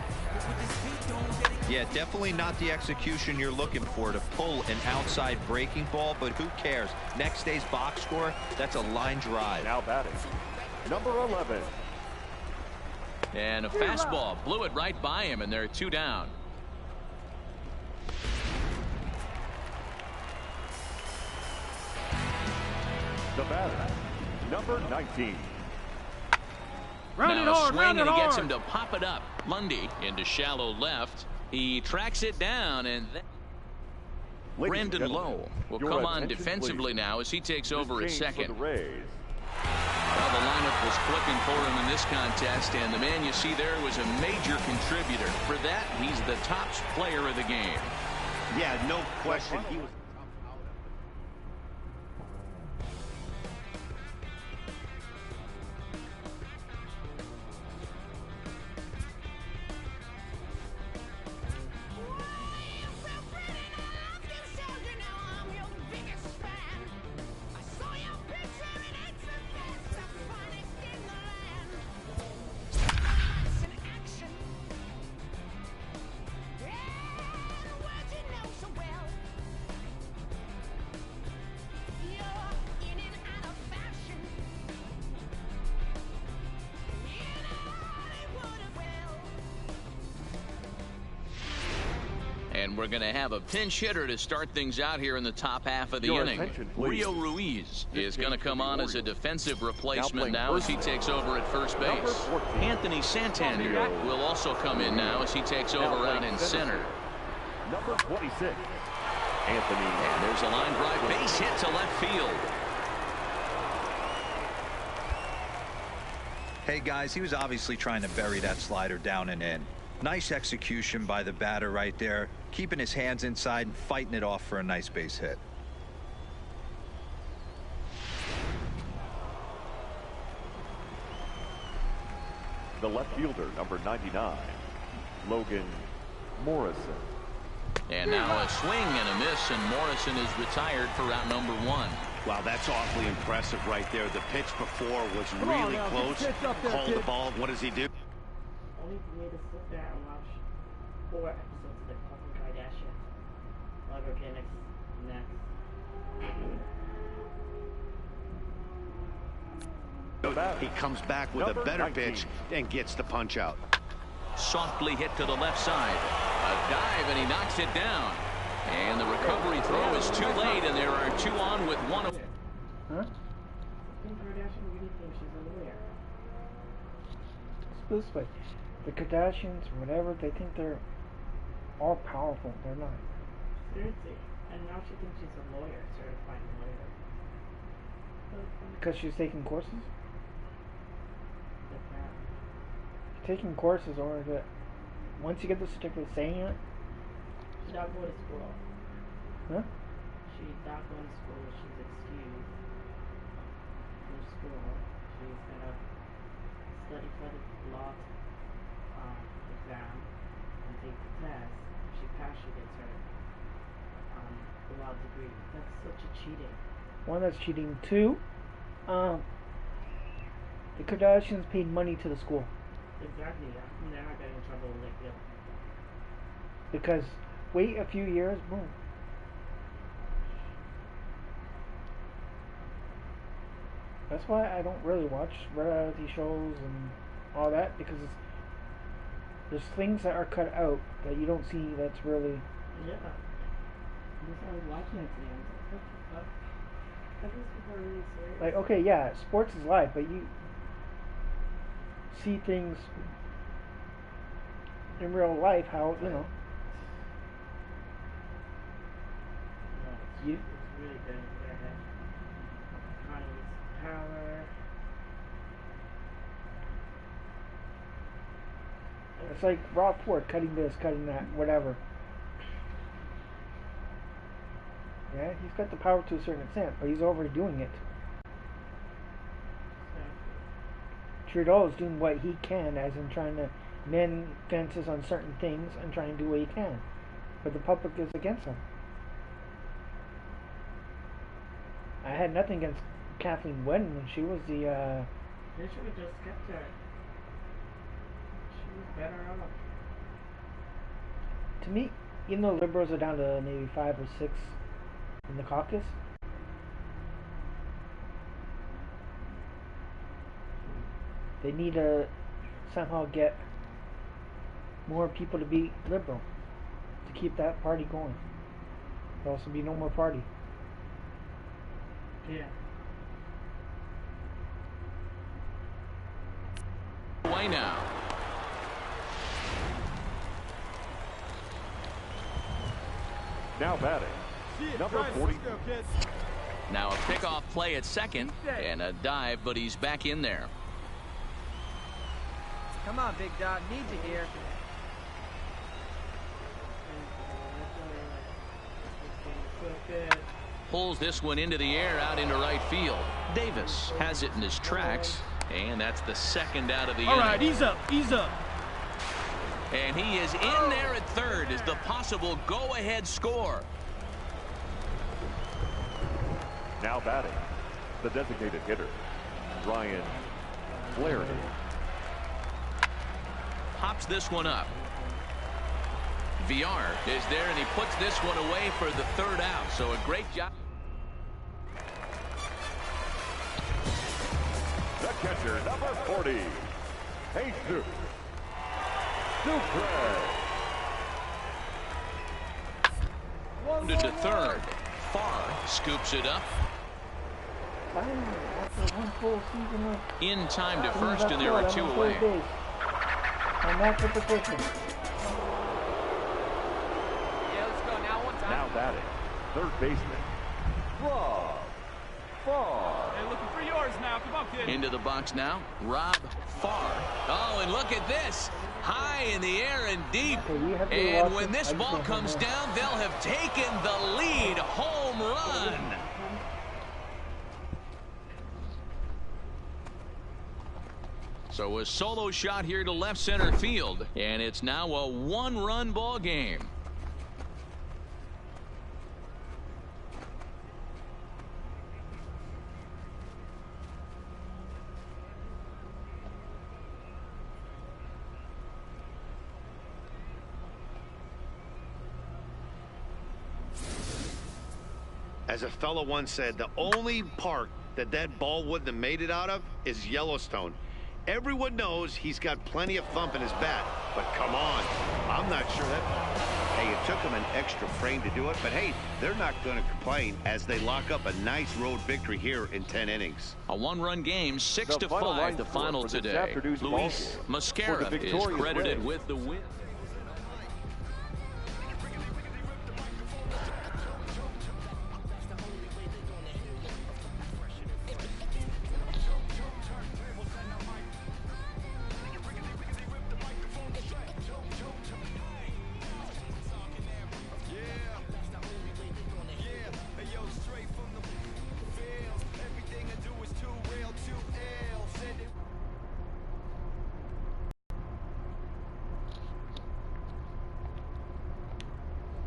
Yeah, definitely not the execution you're looking for to pull an outside breaking ball, but who cares? Next day's box score, that's a line drive. Now batting, number 11. And a fastball blew it right by him, and there are 2 down. The batter, number 19. Now a swing, and he gets him to pop it up. Lundy into shallow left. He tracks it down, and Brandon Lowe will come on defensively now as he takes over at second. Well, the lineup was clicking for him in this contest, and the man you see there was a major contributor. For that, he's the top player of the game. Yeah, no question. He was. And we're going to have a pinch hitter to start things out here in the top half of the inning. Rio Ruiz is going to come on as a defensive replacement now as he takes over at first base. Anthony Santander will also come in now as he takes over out in center. Number 26, Anthony. And there's a line drive base hit to left field. Hey guys, he was obviously trying to bury that slider down and in. Nice execution by the batter right there, keeping his hands inside and fighting it off for a nice base hit. the left fielder, number 99, Logan Morrison. And now a swing and a miss, and Morrison is retired for route number 1. Wow, that's awfully impressive right there. The pitch before was really close. Called the ball. What does he do? Only for me to sit there and watch 4 episodes of the fucking Kardashians. Okay, next. He comes back with a better pitch and gets the punch out. Softly hit to the left side. A dive, and he knocks it down. And the recovery throw is too late, and there are 2 on with 1. Huh? Kim Kardashian really thinks she's a lawyer. Let's put it this way. The Kardashians, whatever, they think they're all powerful. They're not. Seriously. And now she thinks she's a lawyer, certified lawyer. Because she's taking courses? Taking courses, or is it once you get the certificate saying it? She's not going to school. Huh? She's not going to school. She's excused from school. She's gonna study for the law exam and take the test. If she passes, she gets her law degree. That's such a cheating. One, that's cheating. 2, the Kardashians paid money to the school. Exactly, yeah. And they're not getting in trouble like you. Because wait a few years, boom. That's why I don't really watch reality shows and all that, because there's things that are cut out that you don't see that's really... Yeah. I was watching it today. I was like, what the fuck? I think people are really serious. Like, okay, yeah, sports is live, but you see things in real life, how, you know. No, it's really good for their head. Economy's power. It's like Rob Ford cutting this, cutting that, whatever. Yeah, he's got the power to a certain extent, but he's overdoing it. Trudeau is doing what he can, as in trying to mend fences on certain things and trying to do what he can. But the public is against him. I had nothing against Kathleen Wynne when she was the... They should have just kept her. She was better off. To me, even though Liberals are down to maybe 5 or 6 in the caucus, they need to somehow get more people to be Liberal to keep that party going. There'll also be no more party. Yeah. Away now. Now batting, number 40. Now a pickoff play at second and a dive, but he's back in there. Come on, Big Dog. Need you here. Pulls this one into the air out into right field. Davis has it in his tracks, and that's the second out of the inning. All right, ease up, ease up. And he is in there at third as the possible go-ahead score. Now batting, the designated hitter, Ryan Flaherty. Pops this one up. VR is there, and he puts this one away for the third out. So a great job. The catcher, number 40, Jesus Duprez. Wounded to third. Farr scoops it up. After one full season of In time to first, and there are 2 away. And that's what the pitching. Now batting, third baseman, Rob Farr. Hey, looking for yours now. Come on, kid. Into the box now, Rob Farr. Oh, and look at this. High in the air and deep. Okay, and when this ball comes down, they'll have taken the lead. Home run. So a solo shot here to left center field, and it's now a one-run ball game. As a fellow once said, the only park that ball wouldn't have made it out of is Yellowstone. Everyone knows he's got plenty of thump in his bat, but come on, I'm not sure that. Hey, it took them an extra frame to do it, but hey, they're not going to complain as they lock up a nice road victory here in 10 innings. A one-run game, 6-5, the final today. Luis Mascara is credited with the win.